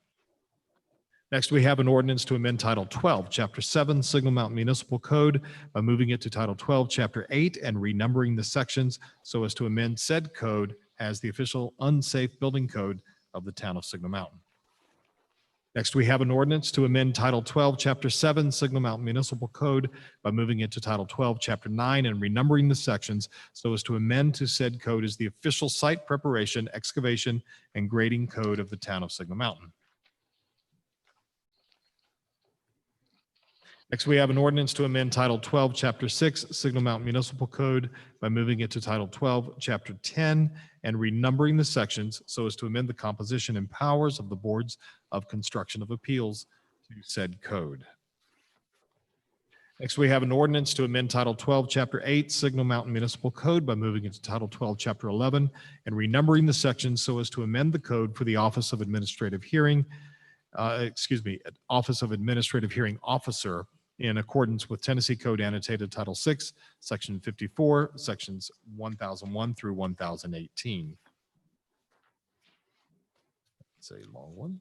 Next, we have an ordinance to amend Title 12, Chapter 7, Signal Mountain Municipal Code by moving it to Title 12, Chapter 8, and renumbering the sections so as to amend said code as the official unsafe building code of the town of Signal Mountain. Next, we have an ordinance to amend Title 12, Chapter 7, Signal Mountain Municipal Code by moving it to Title 12, Chapter 9, and renumbering the sections so as to amend to said code as the official site preparation, excavation, and grading code of the town of Signal Mountain. Next, we have an ordinance to amend Title 12, Chapter 6, Signal Mountain Municipal Code by moving it to Title 12, Chapter 10, and renumbering the sections so as to amend the composition and powers of the boards of construction of appeals to said code. Next, we have an ordinance to amend Title 12, Chapter 8, Signal Mountain Municipal Code by moving it to Title 12, Chapter 11, and renumbering the sections so as to amend the code for the Office of Administrative Hearing, Office of Administrative Hearing Officer in accordance with Tennessee Code Annotated Title 6, Section 54, Sections 1001 through 1018. It's a long one.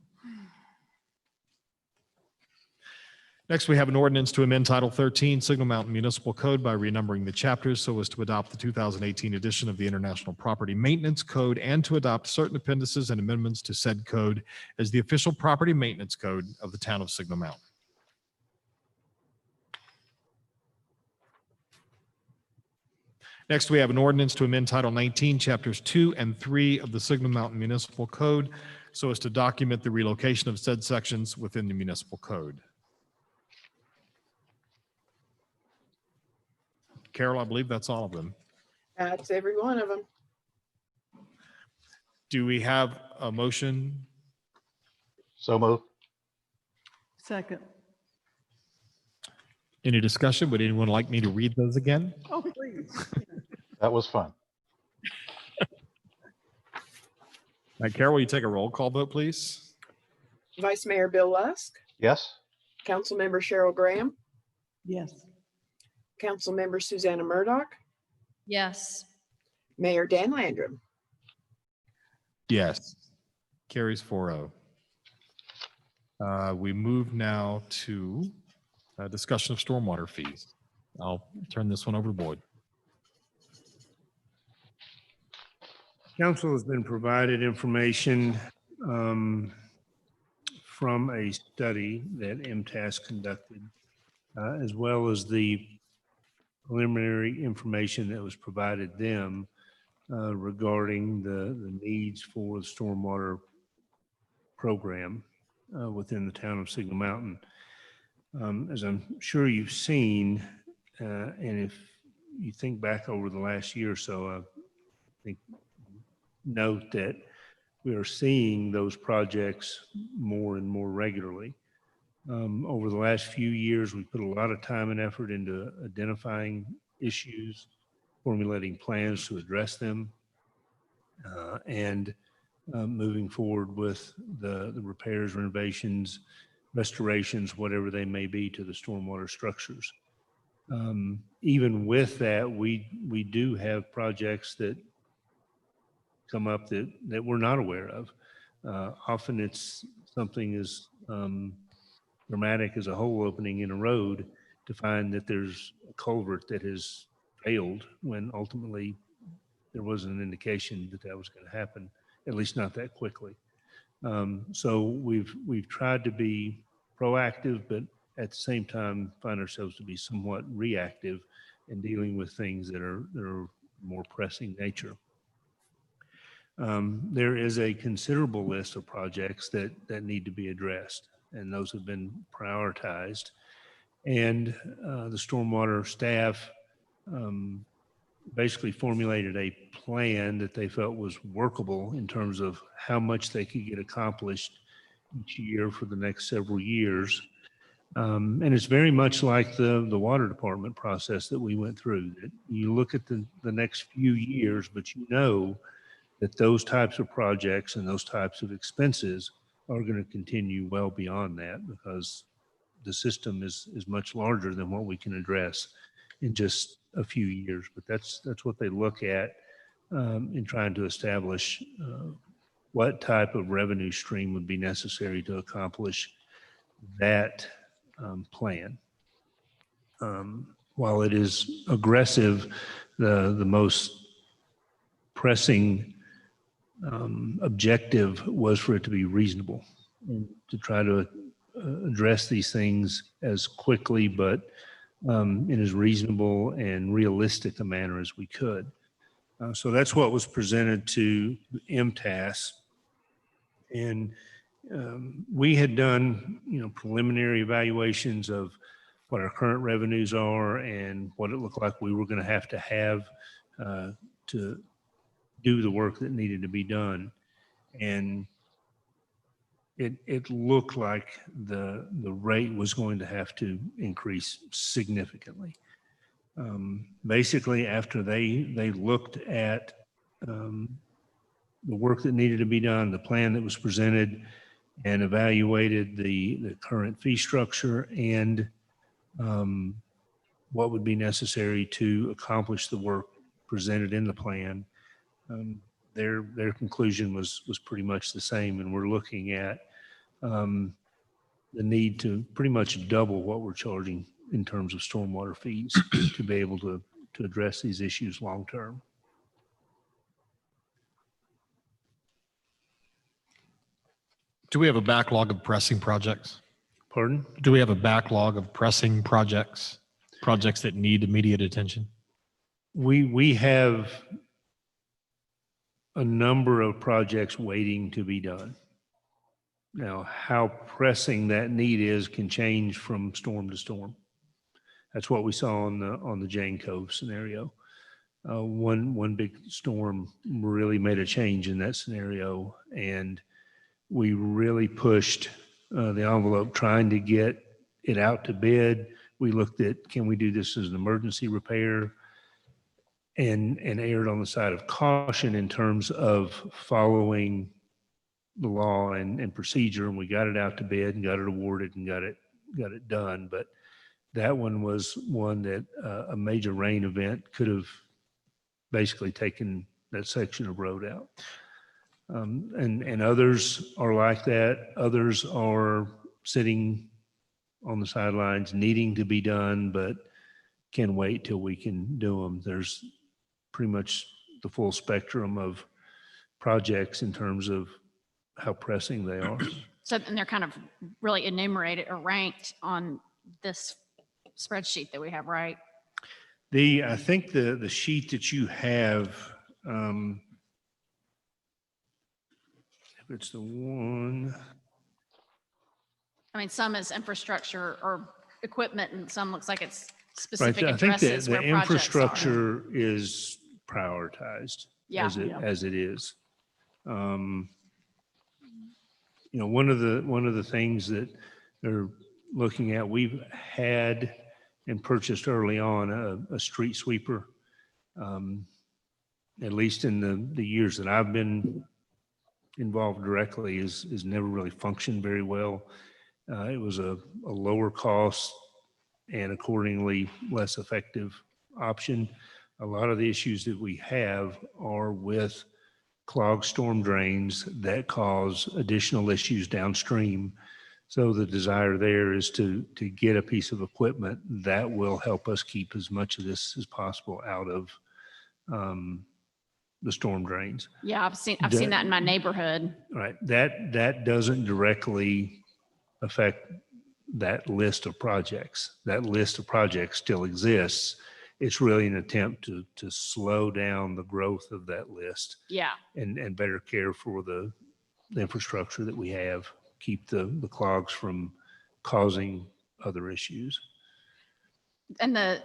Next, we have an ordinance to amend Title 13, Signal Mountain Municipal Code by renumbering the chapters so as to adopt the 2018 edition of the International Property Maintenance Code and to adopt certain appendices and amendments to said code as the official property maintenance code of the town of Signal Mountain. Next, we have an ordinance to amend Title 19, Chapters 2 and 3 of the Signal Mountain Municipal Code so as to document the relocation of said sections within the municipal code. Carol, I believe that's all of them. That's every one of them. Do we have a motion? So moved. Second. Any discussion? Would anyone like me to read those again? Oh, please. That was fun. All right, Carol, will you take a roll call vote, please? Vice Mayor Bill Lusk, Yes? Councilmember Cheryl Graham, Yes. Councilmember Susanna Murdoch, Yes. Mayor Dan Landrum. Yes. Carries 4-0. We move now to discussion of stormwater fees. I'll turn this one over to Boyd. Council has been provided information from a study that MTAS conducted, as well as the preliminary information that was provided them regarding the needs for the stormwater program within the town of Signal Mountain. As I'm sure you've seen, and if you think back over the last year or so, I think note that we are seeing those projects more and more regularly. Over the last few years, we put a lot of time and effort into identifying issues, formulating plans to address them, and moving forward with the repairs, renovations, restorations, whatever they may be to the stormwater structures. Even with that, we do have projects that come up that we're not aware of. Often it's something as dramatic as a hole opening in a road to find that there's a culvert that has failed when ultimately there wasn't an indication that that was going to happen, at least not that quickly. So we've tried to be proactive, but at the same time find ourselves to be somewhat reactive in dealing with things that are more pressing nature. There is a considerable list of projects that need to be addressed, and those have been prioritized. And the stormwater staff basically formulated a plan that they felt was workable in terms of how much they could get accomplished each year for the next several years. And it's very much like the water department process that we went through. That you look at the next few years, but you know that those types of projects and those types of expenses are going to continue well beyond that, because the system is much larger than what we can address in just a few years. But that's what they look at in trying to establish what type of revenue stream would be necessary to accomplish that plan. While it is aggressive, the most pressing objective was for it to be reasonable and to try to address these things as quickly but in as reasonable and realistic a manner as we could. So that's what was presented to MTAS. And we had done, preliminary evaluations of what our current revenues are and what it looked like we were going to have to do the work that needed to be done. And it looked like the rate was going to have to increase significantly. Basically, after they looked at the work that needed to be done, the plan that was presented, and evaluated the current fee structure and what would be necessary to accomplish the work presented in the plan, their conclusion was pretty much the same. And we're looking at the need to pretty much double what we're charging in terms of stormwater fees to be able to address these issues long term. Do we have a backlog of pressing projects? Pardon? Do we have a backlog of pressing projects that need immediate attention? We have a number of projects waiting to be done. Now, how pressing that need is can change from storm to storm. That's what we saw on the Jane Cove scenario. One big storm really made a change in that scenario, and we really pushed the envelope trying to get it out to bid. We looked at, can we do this as an emergency repair, and erred on the side of caution in terms of following the law and procedure. And we got it out to bid and got it awarded and got it done. But that one was one that a major rain event could have basically taken that section of road out. And others are like that. Others are sitting on the sidelines needing to be done, but can wait till we can do them. There's pretty much the full spectrum of projects in terms of how pressing they are. So, and they're kind of really enumerated or ranked on this spreadsheet that we have, right? I think the sheet that you have, if it's the one, I mean, some is infrastructure or equipment and some looks like it's right, specific I think addresses the where projects are. infrastructure is prioritized Yeah. as it is. You know, one of the things that they're looking at, we've had and purchased early on a street sweeper. At least in the years that I've been involved directly, is never really functioned very well. It was a lower cost and accordingly less effective option. A lot of the issues that we have are with clogged storm drains that cause additional issues downstream. So the desire there is to get a piece of equipment that will help us keep as much of this as possible out of the storm drains. Yeah, I've seen that in my neighborhood. Right. That doesn't directly affect that list of projects. That list of projects still exists. It's really an attempt to slow down the growth of that list Yeah. and better care for the infrastructure that we have, keep the clogs from causing other issues. And the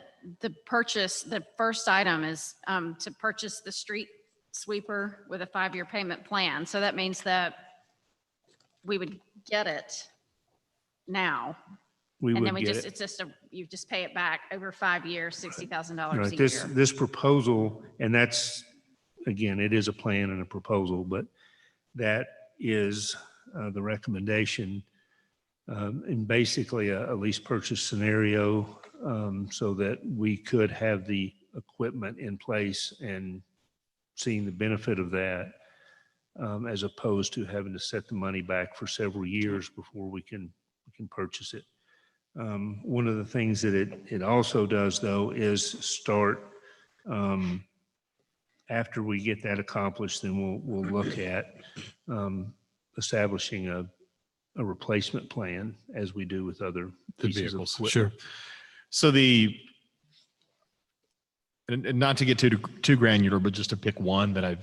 first item is to purchase the street sweeper with a 5-year payment plan. So that means that we would get it now. And then you just pay it back over 5 years, $60,000 Right. a year. This proposal, and that's, again, it is a plan and a proposal, but that is the recommendation in basically a lease purchase scenario, so that we could have the equipment in place and seeing the benefit of that, as opposed to having to set the money back for several years before we can purchase it. One of the things that it also does, though, is start, after we get that accomplished, then we'll look at establishing a replacement plan as we do with other The pieces of vehicles, equipment. sure. So and not to get too granular, but just to pick one that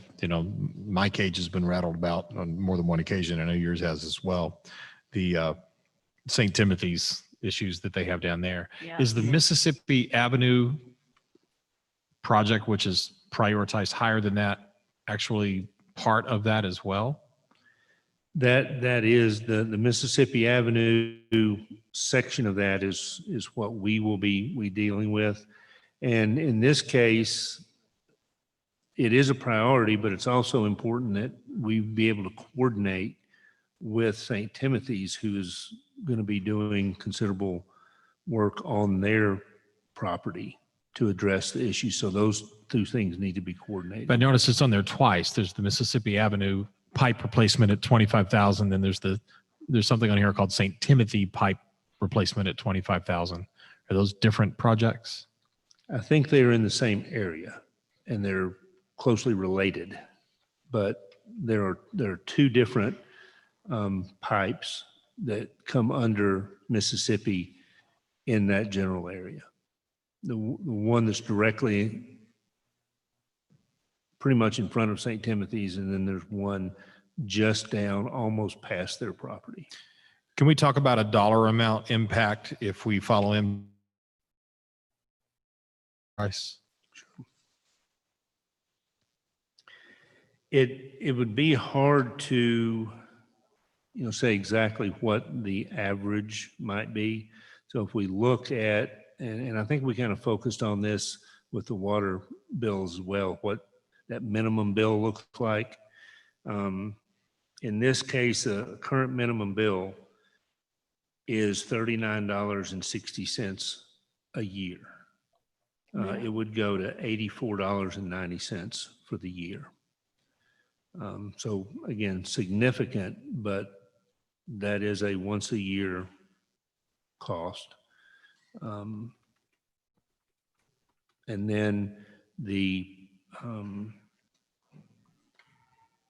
my cage has been rattled about on more than one occasion. I know yours has as well. The St. Timothy's issues that they have down there. Yeah. Is the Mississippi Avenue project, which is prioritized higher than that, actually part of that as well? That is the Mississippi Avenue section of that is what we will be dealing with. And in this case, it is a priority, but it's also important that we be able to coordinate with St. Timothy's, who is going to be doing considerable work on their property to address the issue. So those two things need to be coordinated. But I noticed it's on there twice. There's the Mississippi Avenue pipe replacement at $25,000. Then there's something on here called St. Timothy pipe replacement at $25,000. Are those different projects? I think they're in the same area and they're closely related, but there are two different pipes that come under Mississippi in that general area. The one that's directly pretty much in front of St. Timothy's, and then there's one just down almost past their property. Can we talk about a dollar amount impact if we follow in price? It would be hard to, say exactly what the average might be. So if we look at, and I think we kind of focused on this with the water bills as well, what that minimum bill looks like. In this case, the current minimum bill is $39.60 a year. It would go to $84.90 for the year. So again, significant, but that is a once a year cost. And then the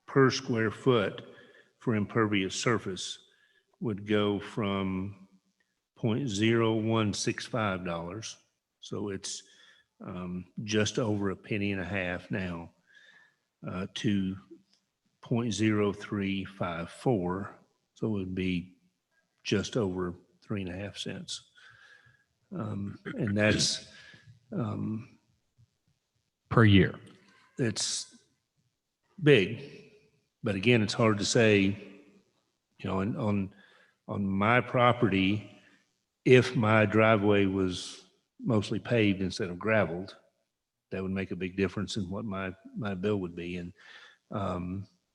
per square foot for impervious surface would go from $0.0165. So it's just over a penny and a half now to 0.0354. So it would be just over 3.5 cents. And that's, Per year. it's big, but again, it's hard to say, on my property, if my driveway was mostly paved instead of gravelled, that would make a big difference in what my bill would be. And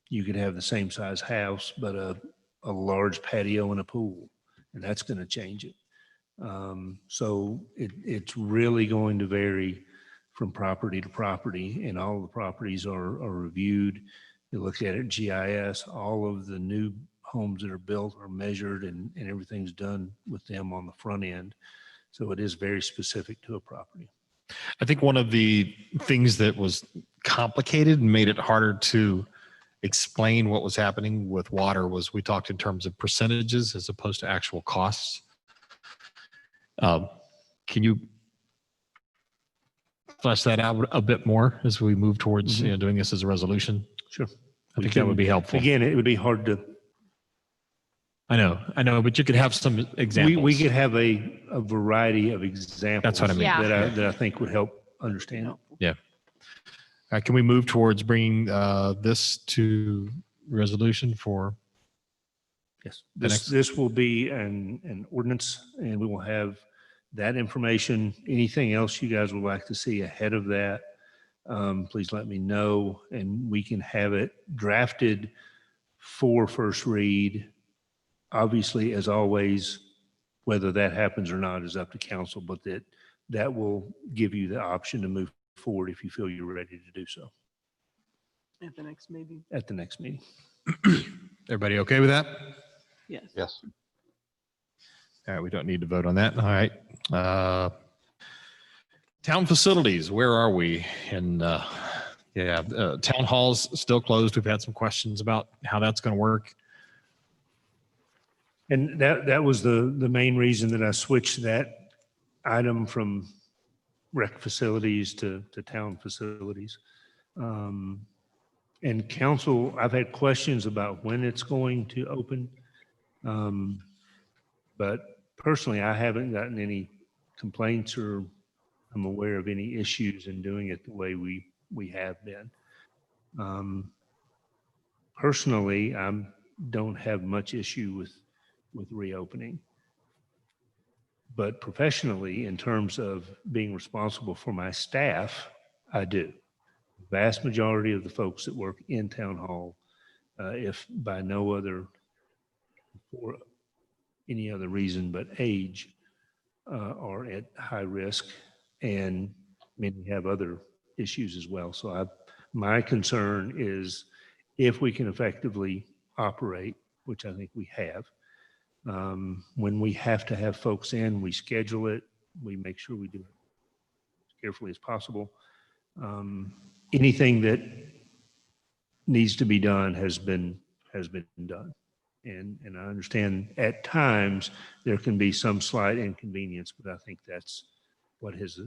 you could have the same size house, but a large patio and a pool, and that's going to change it. So it's really going to vary from property to property, and all the properties are reviewed. You look at it, GIS, all of the new homes that are built are measured, and everything's done with them on the front end. So it is very specific to a property. I think one of the things that was complicated and made it harder to explain what was happening with water was we talked in terms of percentages as opposed to actual costs. Can you flesh that out a bit more as we move towards doing this as a resolution? Sure. I think that would be helpful. Again, it would be hard to. I know, but you could have some examples. We could have a variety of examples. That's what I mean. Yeah. That I think would help understand. Yeah. Can we move towards bringing this to resolution for? Yes. The This will be an ordinance, and we will have that information. Anything else you guys would like to see ahead of that, please let me know, and we can have it drafted for first read. Obviously, as always, whether that happens or not is up to council, but that will give you the option to move forward if you feel you're ready to do so At the next meeting, at the next meeting. Everybody okay with that? yes. Yes. All right, we don't need to vote on that. All right. Town facilities, where are we? And town hall's still closed. We've had some questions about how that's going to work. And that was the main reason that I switched that item from rec facilities to town facilities. And council, I've had questions about when it's going to open. But personally, I haven't gotten any complaints or I'm aware of any issues in doing it the way we have been. Personally, I don't have much issue with reopening. But professionally, in terms of being responsible for my staff, I do. The vast majority of the folks that work in town hall, if by no other or any other reason but age, are at high risk, and many have other issues as well. So my concern is if we can effectively operate, which I think we have, when we have to have folks in, we schedule it, we make sure we do it as carefully as possible. Anything that needs to be done has been done. And I understand at times there can be some slight inconvenience, but I think that's what it's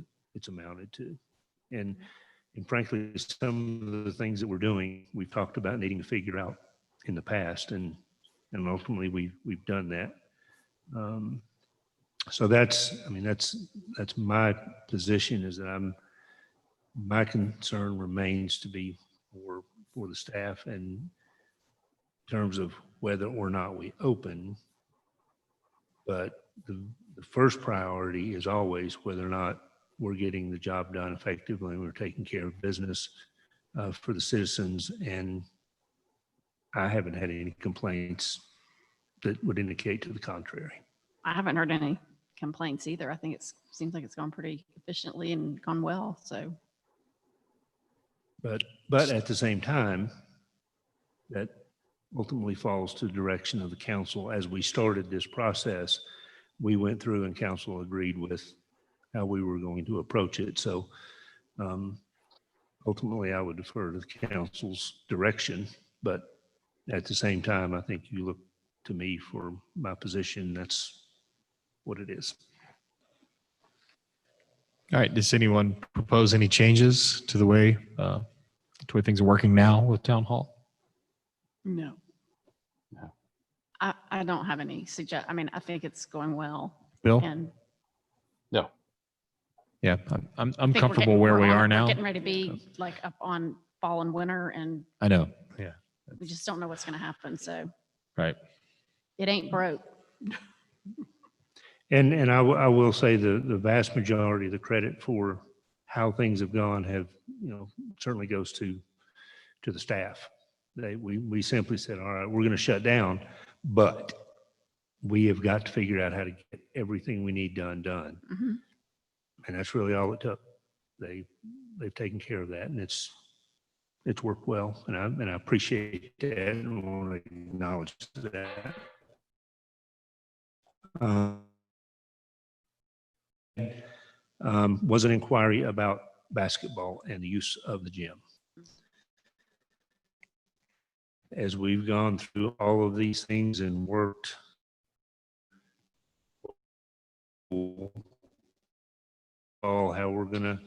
amounted to. And frankly, some of the things that we're doing, we've talked about needing to figure out in the past, and ultimately we've done that. So that's my position, is that my concern remains to be for the staff, and in terms of whether or not we open. But the first priority is always whether or not we're getting the job done effectively and we're taking care of business for the citizens. And I haven't had any complaints that would indicate to the contrary. I haven't heard any complaints either. I think it seems like it's gone pretty efficiently and gone well. So, But at the same time, that ultimately falls to the direction of the council. As we started this process, we went through and council agreed with how we were going to approach it. So ultimately, I would defer to the council's direction, but at the same time, I think you look to me for my position. That's what it is. All right. Does anyone propose any changes to the way things are working now with town hall? No. I don't have any I mean, I think it's going well. Bill? And No, Yeah, I'm I think we're comfortable getting- where we're we on- are we're now. Getting ready to be like up on fall and winter, and I know. Yeah. we just don't know what's going to happen. So Right. it ain't broke. And I will say the vast majority of the credit for how things have gone have, certainly goes to the staff. We simply said, all right, we're going to shut down, but we have got to figure out how to get everything we need done. Mhm. And that's really all it took. They've taken care of that, and it's worked well, and I appreciate that and want to acknowledge that. Was an inquiry about basketball and the use of the gym. As we've gone through all of these things and worked how we're going to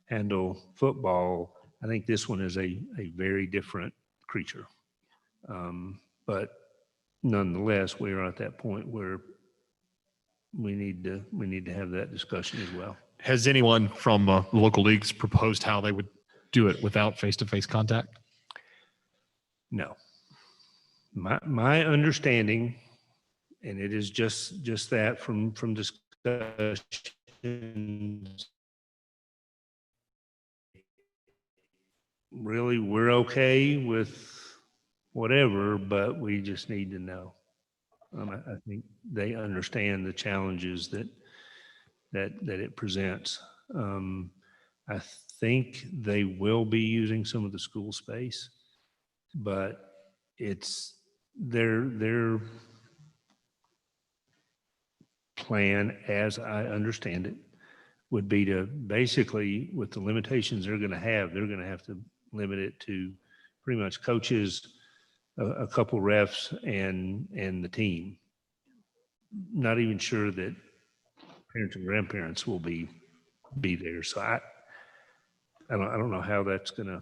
handle football, I think this one is a very different creature. But nonetheless, we are at that point where we need to have that discussion as well. Has anyone from the local leagues proposed how they would do it without face-to-face contact? No. My understanding, and it is just that from discussions, really, we're okay with whatever, but we just need to know. I think they understand the challenges that it presents. I think they will be using some of the school space, but it's their plan, as I understand it, would be to basically, with the limitations they're going to have to limit it to pretty much coaches, a couple refs, and the team. Not even sure that parents and grandparents will be there. So I don't know how that's gonna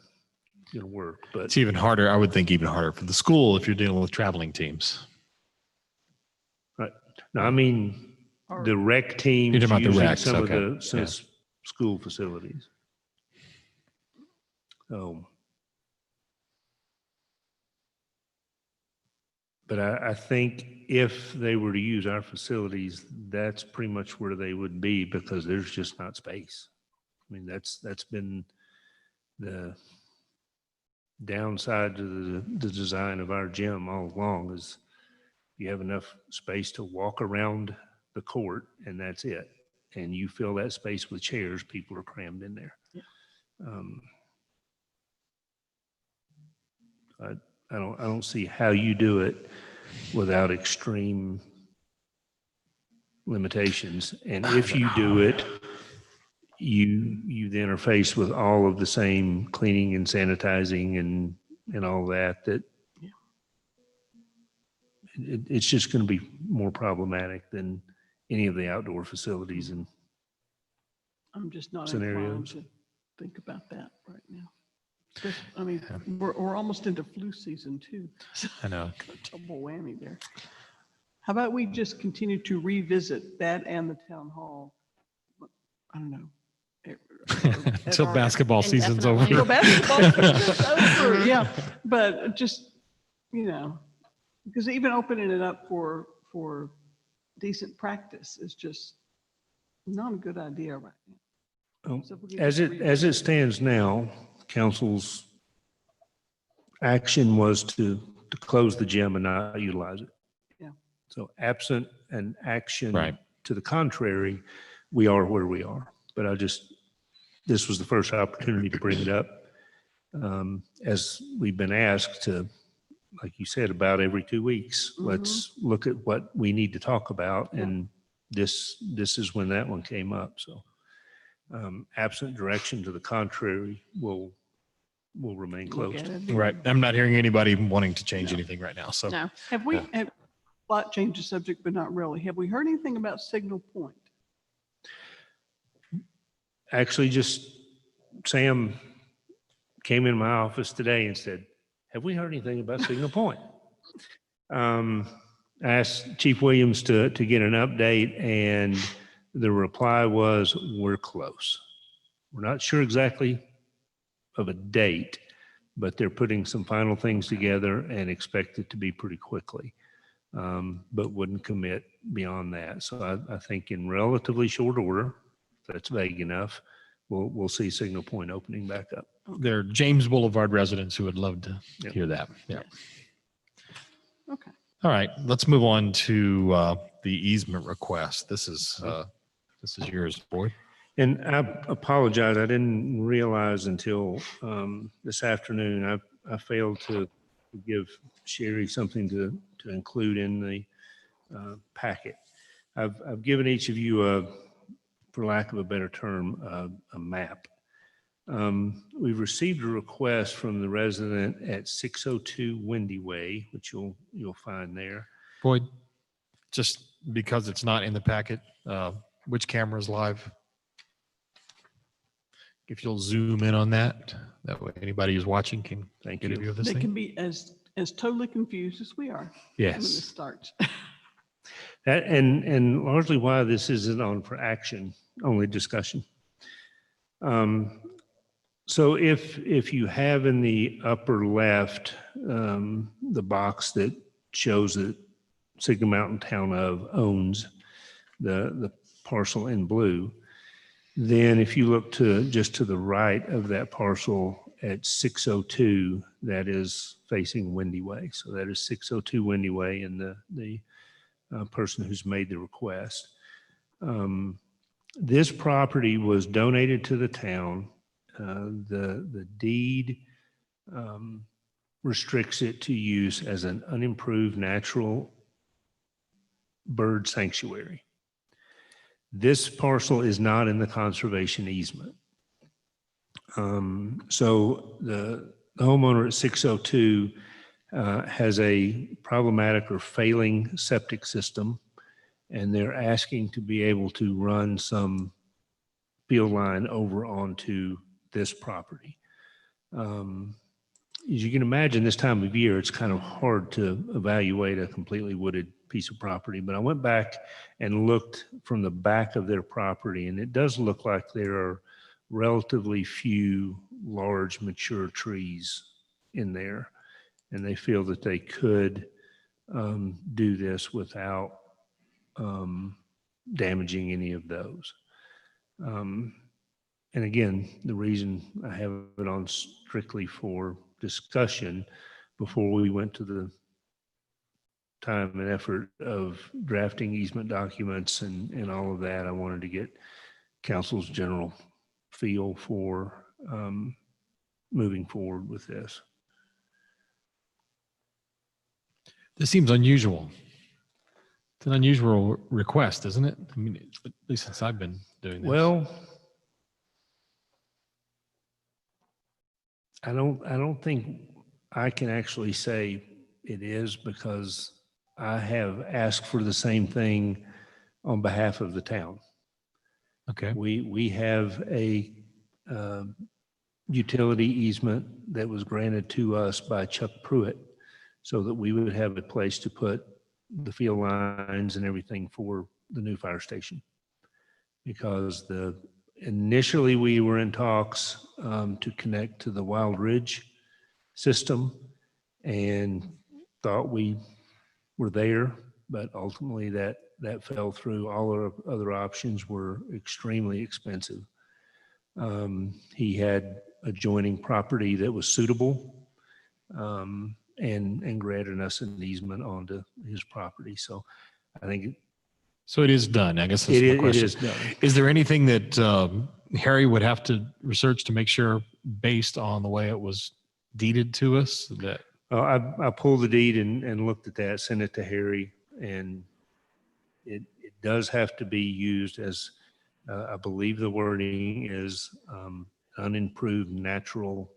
work, but It's even harder. I would think even harder for the school if you're dealing with traveling teams. right. No, I mean the rec teams You're talking about the using recs, some okay. of the school facilities. But I think if they were to use our facilities, that's pretty much where they would be, because there's just not space. I mean, that's been the downside to the design of our gym all along, is you have enough space to walk around the court and that's it. And you fill that space with chairs, people are crammed in there. Yeah. I don't see how you do it without extreme limitations. And if you do it, you then are faced with all of the same cleaning and sanitizing and all that Yeah. it's just going to be more problematic than any of the outdoor facilities. And I'm just not inclined scenarios. to think about that right now. I mean, we're almost into flu season too. So I know. double whammy there. How about we just continue to revisit that and the town hall? I don't know. Until basketball season's Indefinitely. over. Until basketball season's over, yeah. But just, because even opening it up for decent practice is just not a good idea right now. So if we could As just it stands now, council's action was to close the gym and not utilize it. Yeah. So absent an action Right. to the contrary, we are where we are. But this was the first opportunity to bring it up. As we've been asked to like you said, about every 2 weeks. Let's look at what we need to talk about. Yeah. And this is when that one came up. So absent direction to the contrary, will remain Look closed. at it. Right. I'm not hearing anybody wanting to change No. anything right now. So No, Have we, Yeah. have, lot change the subject, but not really. Have we heard anything about Signal Point? Actually, just Sam came in my office today and said, have we heard anything about Signal Point? I asked Chief Williams to get an update, and the reply was, we're close. We're not sure exactly of a date, but they're putting some final things together and expect it to be pretty quickly, but wouldn't commit beyond that. So I think in relatively short order, if that's vague enough, we'll see Signal Point opening back up. there are James Boulevard residents who would love to Yep. hear that. Yeah. Okay. All right. Let's move on to the easement request. This is yours, Boyd. And I apologize, I didn't realize until this afternoon, I failed to give Sherry something to include in the packet. I've given each of you for lack of a better term, a map. We've received a request from the resident at 602 Windy Way, which you'll find there. Boyd, just because it's not in the packet, which camera is live? If you'll zoom in on that, that way anybody who's watching can Thank get a you. view of this They thing. can be as totally confused as we are when this Yes. starts. That and largely why this isn't on for action, only discussion. So if you have in the upper left the box that shows that Signal Mountain Town of owns the parcel in blue, then if you look just to the right of that parcel at 602, that is facing Windy Way. So that is 602 Windy Way and the person who's made the request. This property was donated to the town. The deed restricts it to use as an unimproved natural bird sanctuary. This parcel is not in the conservation easement. So the homeowner at 602 has a problematic or failing septic system, and they're asking to be able to run some field line over onto this property. As you can imagine, this time of year, it's kind of hard to evaluate a completely wooded piece of property, but I went back and looked from the back of their property, and it does look like there are relatively few large mature trees in there, and they feel that they could do this without damaging any of those. And again, the reason I have it on strictly for discussion before we went to the time and effort of drafting easement documents and all of that, I wanted to get council's general feel for moving forward with this. This seems unusual. It's an unusual request, isn't it? I mean, at least since I've been doing this. Well, I don't think I can actually say it is, because I have asked for the same thing on behalf of the town. Okay. We have a utility easement that was granted to us by Chuck Pruitt so that we would have a place to put the field lines and everything for the new fire station. Because initially we were in talks to connect to the Wild Ridge system and thought we were there, but ultimately that fell through. All our other options were extremely expensive. He had adjoining property that was suitable and granted us an easement onto his property. So I think So it is done. I guess that's it my is, question. it is done. Is there anything that Harry would have to research to make sure, based on the way it was deeded to us, that I pulled the deed and looked at that, sent it to Harry, and it does have to be used as, I believe the wording is unimproved natural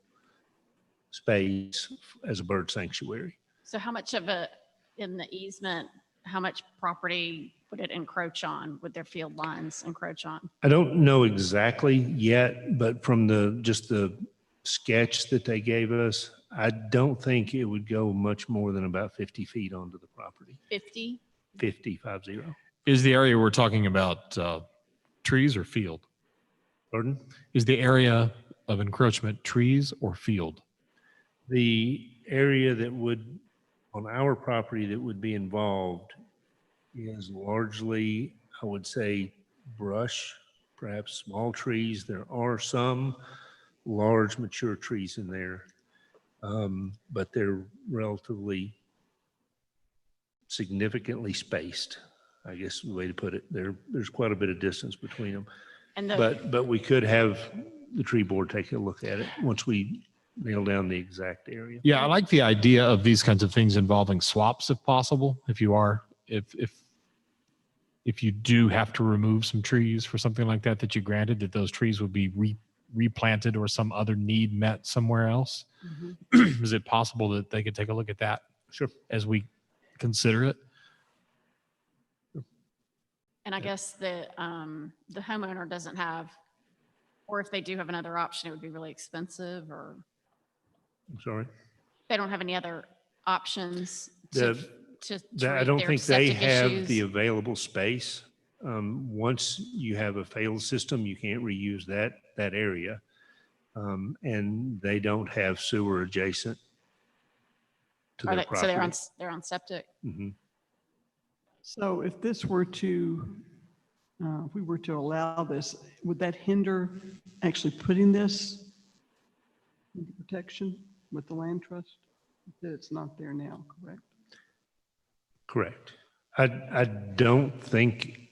space as a bird sanctuary. So how much of a, in the easement, how much property would it encroach on? Would their field lines encroach on? I don't know exactly yet, but from just the sketch that they gave us, I don't think it would go much more than about 50 feet onto the property. 50? 50. Is the area we're talking about trees or field? Pardon? Is the area of encroachment trees or field? The area that would, on our property that would be involved is largely, I would say, brush, perhaps small trees. There are some large mature trees in there, but they're relatively significantly spaced, I guess is the way to put it. There's quite a bit of distance between them. And the, But we could have the tree board take a look at it once we nail down the exact area. Yeah, I like the idea of these kinds of things involving swaps if possible. If you do have to remove some trees for something like that, that you granted that those trees would be replanted or some other need met somewhere else. Mhm. Is it possible that they could take a look at that? Sure. As we consider it? and I guess the homeowner doesn't have, or if they do have another option, it would be really expensive, or I'm sorry. they don't have any other options The- to I treat don't their think they septic have issues. the available space. Once you have a failed system, you can't reuse that area. And they don't have sewer adjacent to Are their they, so property. they're on septic. Mhm. So if this were to, if we were to allow this, would that hinder actually putting this into protection with the land trust? That it's not there now, correct? Correct. I don't think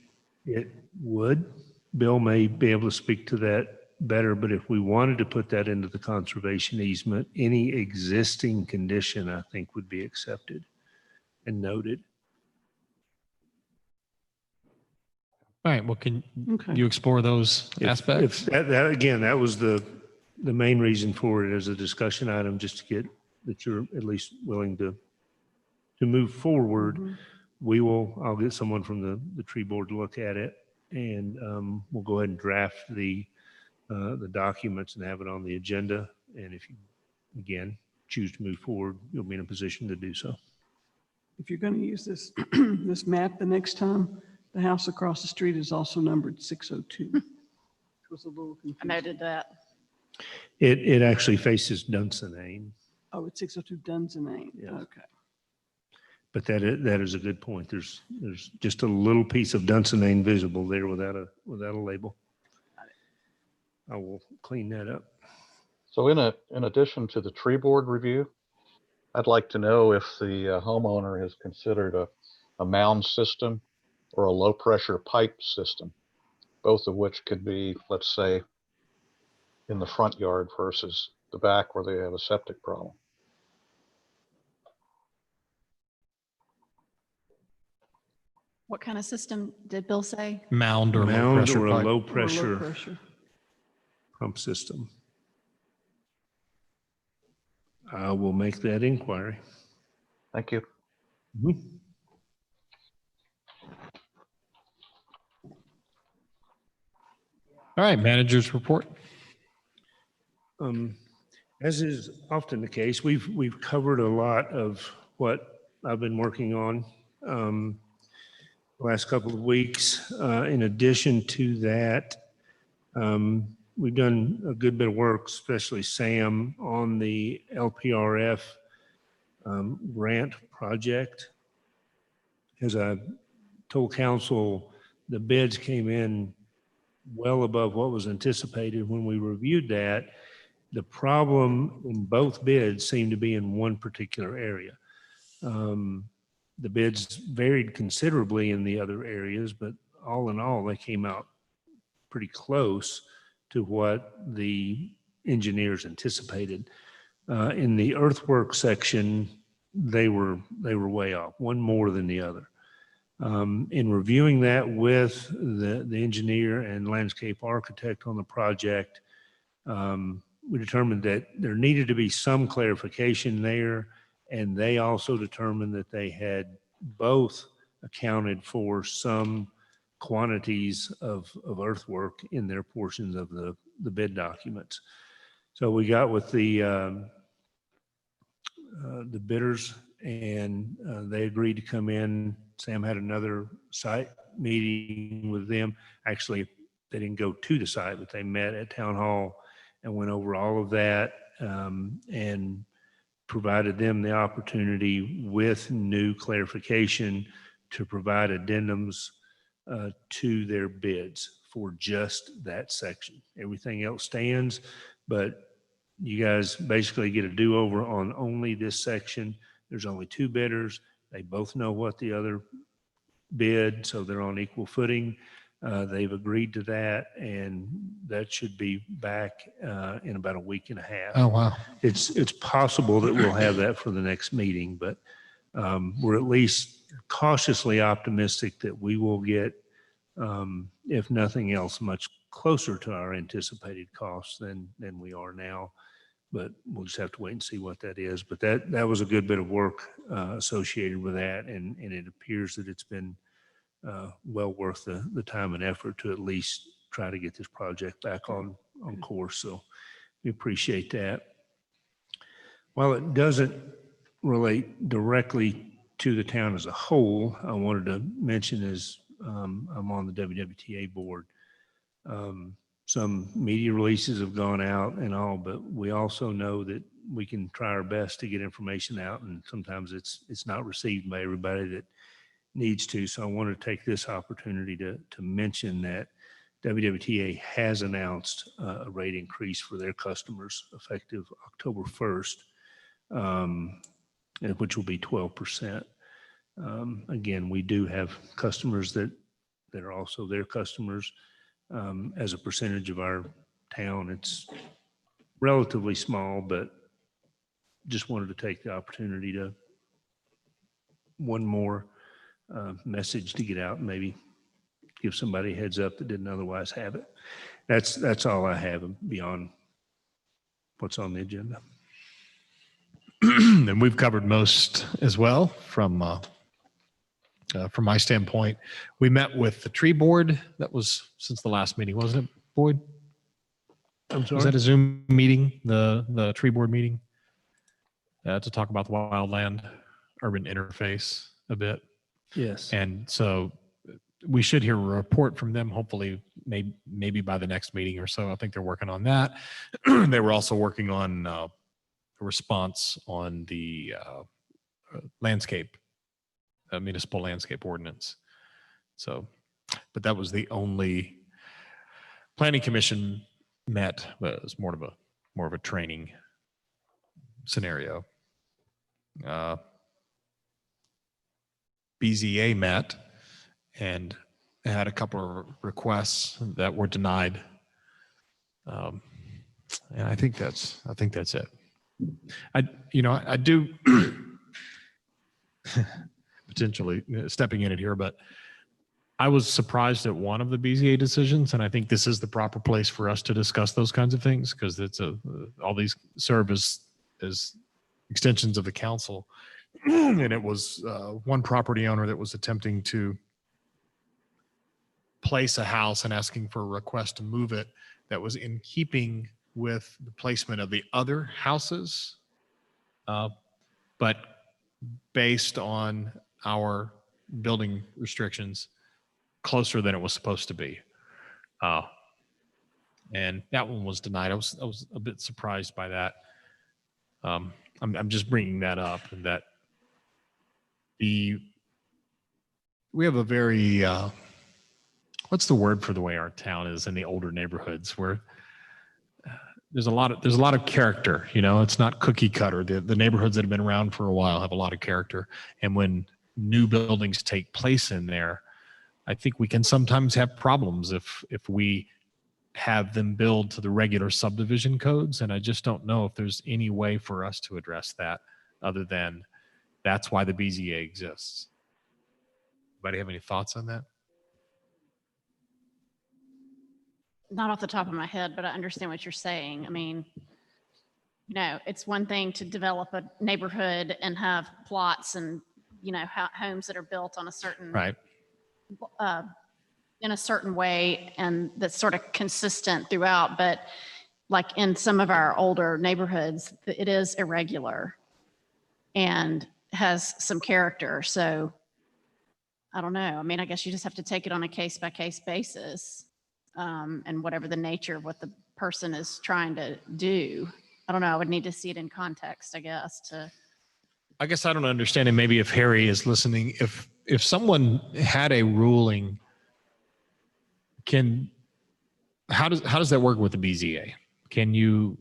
it would. Bill may be able to speak to that better, but if we wanted to put that into the conservation easement, any existing condition, I think, would be accepted and noted. All right. Well, can Okay. you explore those aspects? If that again, that was the main reason for it as a discussion item, just to get that you're at least willing to move forward. Mhm. I'll get someone from the tree board to look at it, and we'll go ahead and draft the documents and have it on the agenda. And if you, again, choose to move forward, you'll be in a position to do so. If you're going to use this, this map the next time, the house across the street is also numbered 602. Which was a little I confusing. noted that. It actually faces Dunsinane, Oh, it's 602 Dunsinane. Yes. Okay. but that is a good point. There's just a little piece of Dunsinane visible there without a label. I will clean that up. So in addition to the tree board review, I'd like to know if the homeowner has considered a mound system or a low pressure pipe system, both of which could be, let's say, in the front yard versus the back where they have a septic problem. What kind of system did Bill say? Mound or low Mound pressure or a pipe? low Or low pressure pressure. pump system. I will make that inquiry. Thank you. All right. Manager's report. As is often the case, we've covered a lot of what I've been working on the last couple of weeks. In addition to that, we've done a good bit of work, especially Sam, on the LPRF grant project. As I told council, the bids came in well above what was anticipated when we reviewed that. The problem in both bids seemed to be in one particular area. The bids varied considerably in the other areas, but all in all, they came out pretty close to what the engineers anticipated. In the earthwork section, they were way off, one more than the other. In reviewing that with the engineer and landscape architect on the project, we determined that there needed to be some clarification there, and they also determined that they had both accounted for some quantities of earthwork in their portions of the bid documents. So we got with the bidders, and they agreed to come in. Sam had another site meeting with them. Actually, they didn't go to the site, but they met at town hall and went over all of that, and provided them the opportunity with new clarification to provide addendums to their bids for just that section. Everything else stands, but you guys basically get a do-over on only this section. There's only two bidders. They both know what the other bid, so they're on equal footing. They've agreed to that, and that should be back in about a week and a half. Oh, wow. It's possible that we'll have that for the next meeting, but we're at least cautiously optimistic that we will get, if nothing else, much closer to our anticipated costs than we are now. But we'll just have to wait and see what that is. But that was a good bit of work associated with that, and it appears that it's been well worth the time and effort to at least try to get this project back on course. So we appreciate that. While it doesn't relate directly to the town as a whole, I wanted to mention, as I'm on the WWTA board, some media releases have gone out and all, but we also know that we can try our best to get information out, and sometimes it's not received by everybody that needs to. So I want to take this opportunity to mention that WWTA has announced a rate increase for their customers effective October 1st, which will be 12%. Again, we do have customers that are also their customers. As a percentage of our town, it's relatively small, but just wanted to take the opportunity to one more message to get out and maybe give somebody a heads up that didn't otherwise have it. That's all I have beyond what's on the agenda. And we've covered most as well from my standpoint. We met with the tree board. That was since the last meeting, wasn't it, Boyd? I'm sorry? Was that a Zoom meeting, the tree board meeting? To talk about the wildland urban interface a bit. Yes. And so we should hear a report from them, hopefully maybe by the next meeting or so. I think they're working on that. They were also working on a response on the municipal landscape ordinance. So, but that was the only planning commission met, but it was more of a training scenario. BZA met and had a couple of requests that were denied. And I think that's it. I do potentially stepping in it here, but I was surprised at one of the BZA decisions, and I think this is the proper place for us to discuss those kinds of things, because it's all these serve as extensions of the council. And it was one property owner that was attempting to place a house and asking for a request to move it that was in keeping with the placement of the other houses, but based on our building restrictions, closer than it was supposed to be. And that one was denied. I was a bit surprised by that. I'm just bringing that up, and that we have a very, what's the word for the way our town is in the older neighborhoods, where there's a lot of character. It's not cookie cutter. The neighborhoods that have been around for a while have a lot of character. And when new buildings take place in there, I think we can sometimes have problems if we have them build to the regular subdivision codes. And I just don't know if there's any way for us to address that other than that's why the BZA exists. Anybody have any thoughts on that? Not off the top of my head, but I understand what you're saying. I mean, you know, it's one thing to develop a neighborhood and have plots and, you know, homes that are built on a certain, Right. in a certain way, and that's sort of consistent throughout. But like in some of our older neighborhoods, it is irregular and has some character. So I don't know. I mean, I guess you just have to take it on a case by case basis, and whatever the nature of what the person is trying to do. I don't know. I would need to see it in context, I guess, I guess I don't understand. And maybe if Harry is listening, if someone had a ruling, how does that work with the BZA? Can you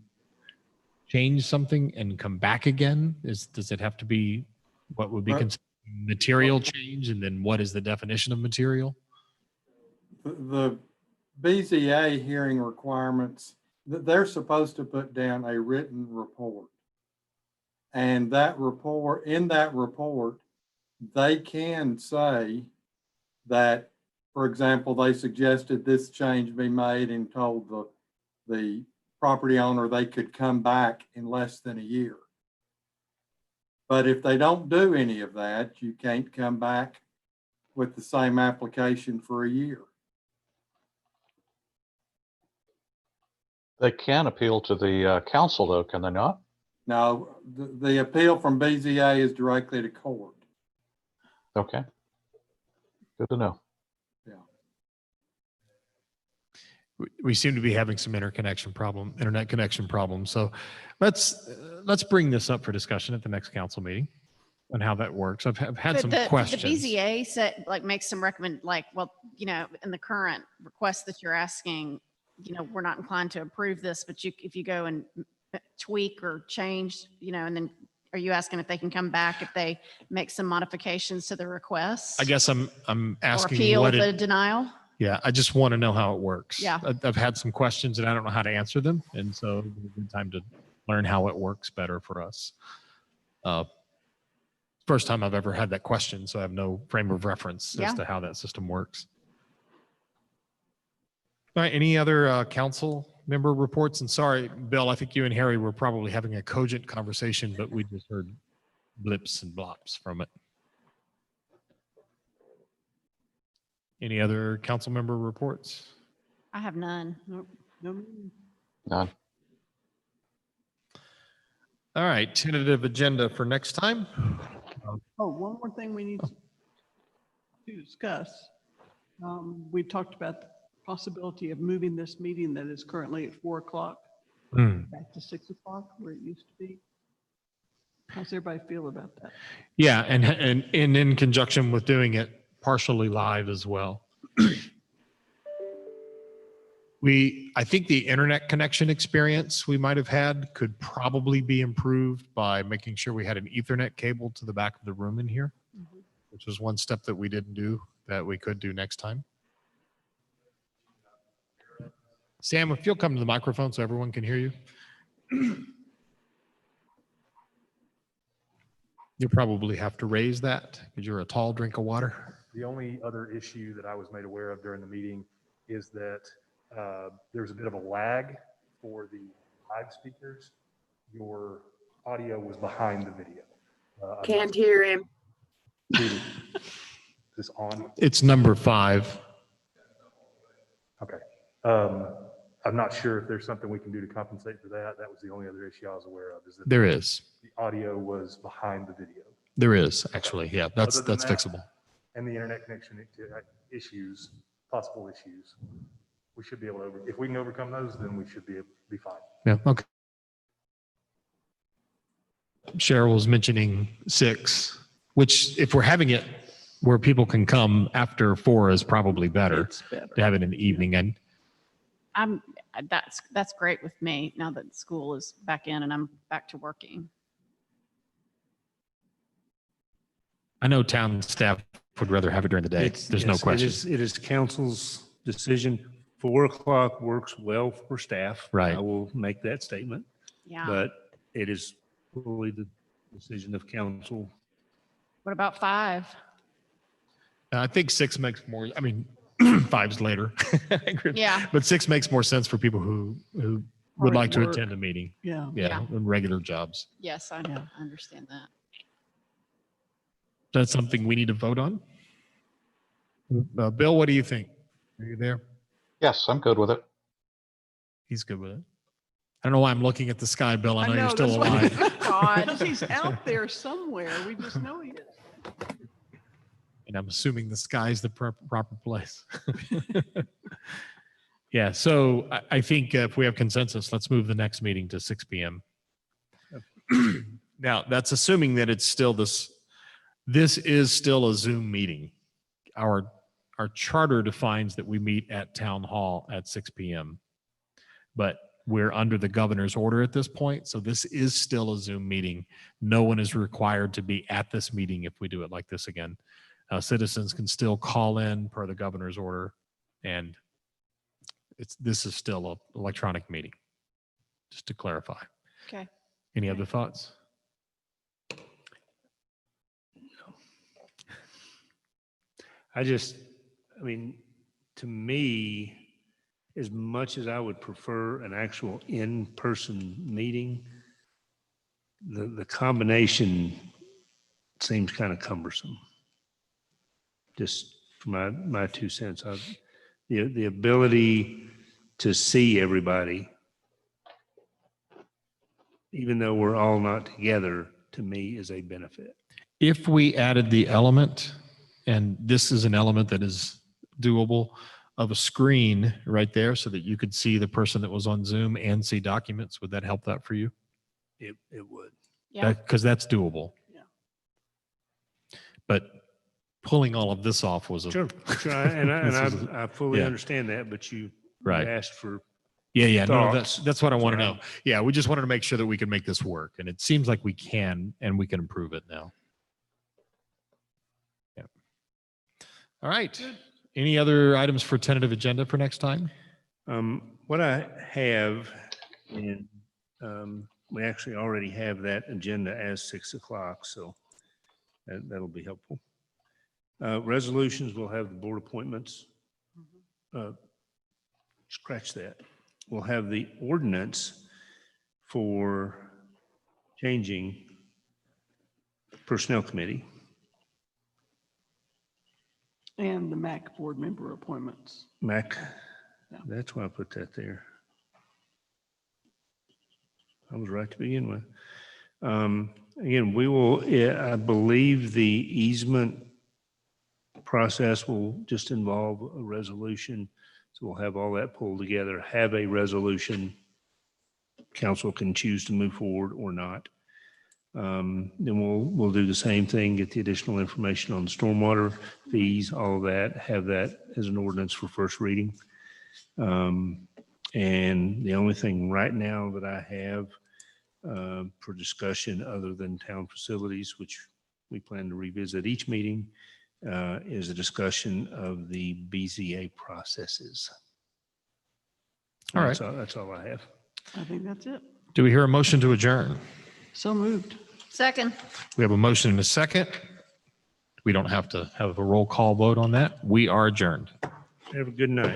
change something and come back again? Does it have to be what would be considered material change? And then what is the definition of material? The BZA hearing requirements, they're supposed to put down a written report. And that report, in that report, they can say that, for example, they suggested this change be made and told the property owner they could come back in less than a year. But if they don't do any of that, you can't come back with the same application for a year. They can appeal to the council though, can they not? Now, the appeal from BZA is directly to court. Okay. Good to know. We seem to be having some internet connection problems. So let's bring this up for discussion at the next council meeting on how that works. I've had some questions. The BZA said, like, makes some well, you know, in the current request that you're asking, you know, we're not inclined to approve this, but if you go and tweak or change, you know, and then are you asking if they can come back if they make some modifications to the request? I guess I'm Or asking appeal the denial? Yeah, I just want to know how it works. Yeah. I've had some questions and I don't know how to answer them. And so it's a good time to learn how it works better for us. First time I've ever had that question, so I have no frame of reference as to how that system works. All right, any other council member reports? And sorry, Bill, I think you and Harry were probably having a cogent conversation, but we just heard blips and blops from it. Any other council member reports? I have none. Nope. No. None. All right, tentative agenda for next time. Oh, one more thing we need to discuss. We talked about the possibility of moving this meeting that is currently at 4 o'clock back to 6 o'clock where it used to be. How's everybody feel about that? Yeah, and in conjunction with doing it partially live as well. I think the internet connection experience we might have had could probably be improved by making sure we had an Ethernet cable to the back of the room in here, which was one step that we didn't do that we could do next time. Sam, if you'll come to the microphone so everyone can hear you. You'll probably have to raise that because you're a tall drink of water. The only other issue that I was made aware of during the meeting is that there was a bit of a lag for the live speakers. Your audio was behind the video. Can't hear him. Is this on? It's number 5. Okay. I'm not sure if there's something we can do to compensate for that. That was the only other issue I was aware of, is that There is. the audio was behind the video. There is actually. Yeah, that's Other than that, fixable. And the internet connection issues, possible issues, we should be able to, if we can overcome those, then we should be fine. Yeah. Okay. Cheryl was mentioning 6, which if we're having it where people can come after 4 is probably better It's better. to have it in the evening. And That's great with me now that school is back in and I'm back to working. I know town staff would rather have it during the day. There's no question. It is council's decision. 4 o'clock works well for staff. Right. I will make that statement, Yeah. but it is fully the decision of council. What about 5? I think 6 makes more, I mean, 5's later. I agree. Yeah. But 6 makes more sense for people who would Hard like to work. attend a meeting. Yeah. Yeah, in regular jobs. Yes, I Yeah. understand that. That's something we need to vote on. Bill, what do you think? Are you there? Yes, I'm good with it. He's good with it. I don't know why I'm looking at the sky, Bill. I know you're that's still why- alive. God. Because he's out there somewhere. We just know he is. And I'm assuming the sky's the proper place. Yeah, so I think if we have consensus, let's move the next meeting to 6 p.m. Now, that's assuming that it's still this is still a Zoom meeting. Our charter defines that we meet at Town Hall at 6 p.m. But we're under the governor's order at this point, so this is still a Zoom meeting. No one is required to be at this meeting if we do it like this again. Citizens can still call in per the governor's order, and this is still an electronic meeting, just to clarify. Okay. Any other thoughts? I mean, to me, as much as I would prefer an actual in-person meeting, the combination seems kind of cumbersome. Just for my 2 cents. The ability to see everybody, even though we're all not together, to me is a benefit. If we added the element, and this is an element that is doable, of a screen right there so that you could see the person that was on Zoom and see documents, would that help that for you? It would. Yeah. Because that's doable. Yeah. But pulling all of this off was a Sure. And This is- I fully yeah. understand that, but you Right. asked for, Yeah, no, thoughts. that's what I want to Right. know. Yeah, we just wanted to make sure that we can make this work, and it seems like we can, and we can improve it now. Yeah. All right. Any other items for tentative agenda for next time? what I have, and we actually already have that agenda as 6 o'clock, so that'll be helpful. Resolutions, we'll have the board appointments. Scratch that. We'll have the ordinance for changing personnel committee. And the MACC board member appointments. MACC, Yeah. that's why I put that there. I was right to begin with. Again, we will, I believe the easement process will just involve a resolution. So we'll have all that pulled together, have a resolution. Council can choose to move forward or not. Then we'll do the same thing, get the additional information on the stormwater fees, all of that, have that as an ordinance for first reading. And the only thing right now that I have for discussion other than town facilities, which we plan to revisit each meeting, is a discussion of the BZA processes. All right. That's all I have. I think that's it. Do we hear a motion to adjourn? So moved. Second. We have a motion and a second. We don't have to have a roll call vote on that. We are adjourned. Have a good night.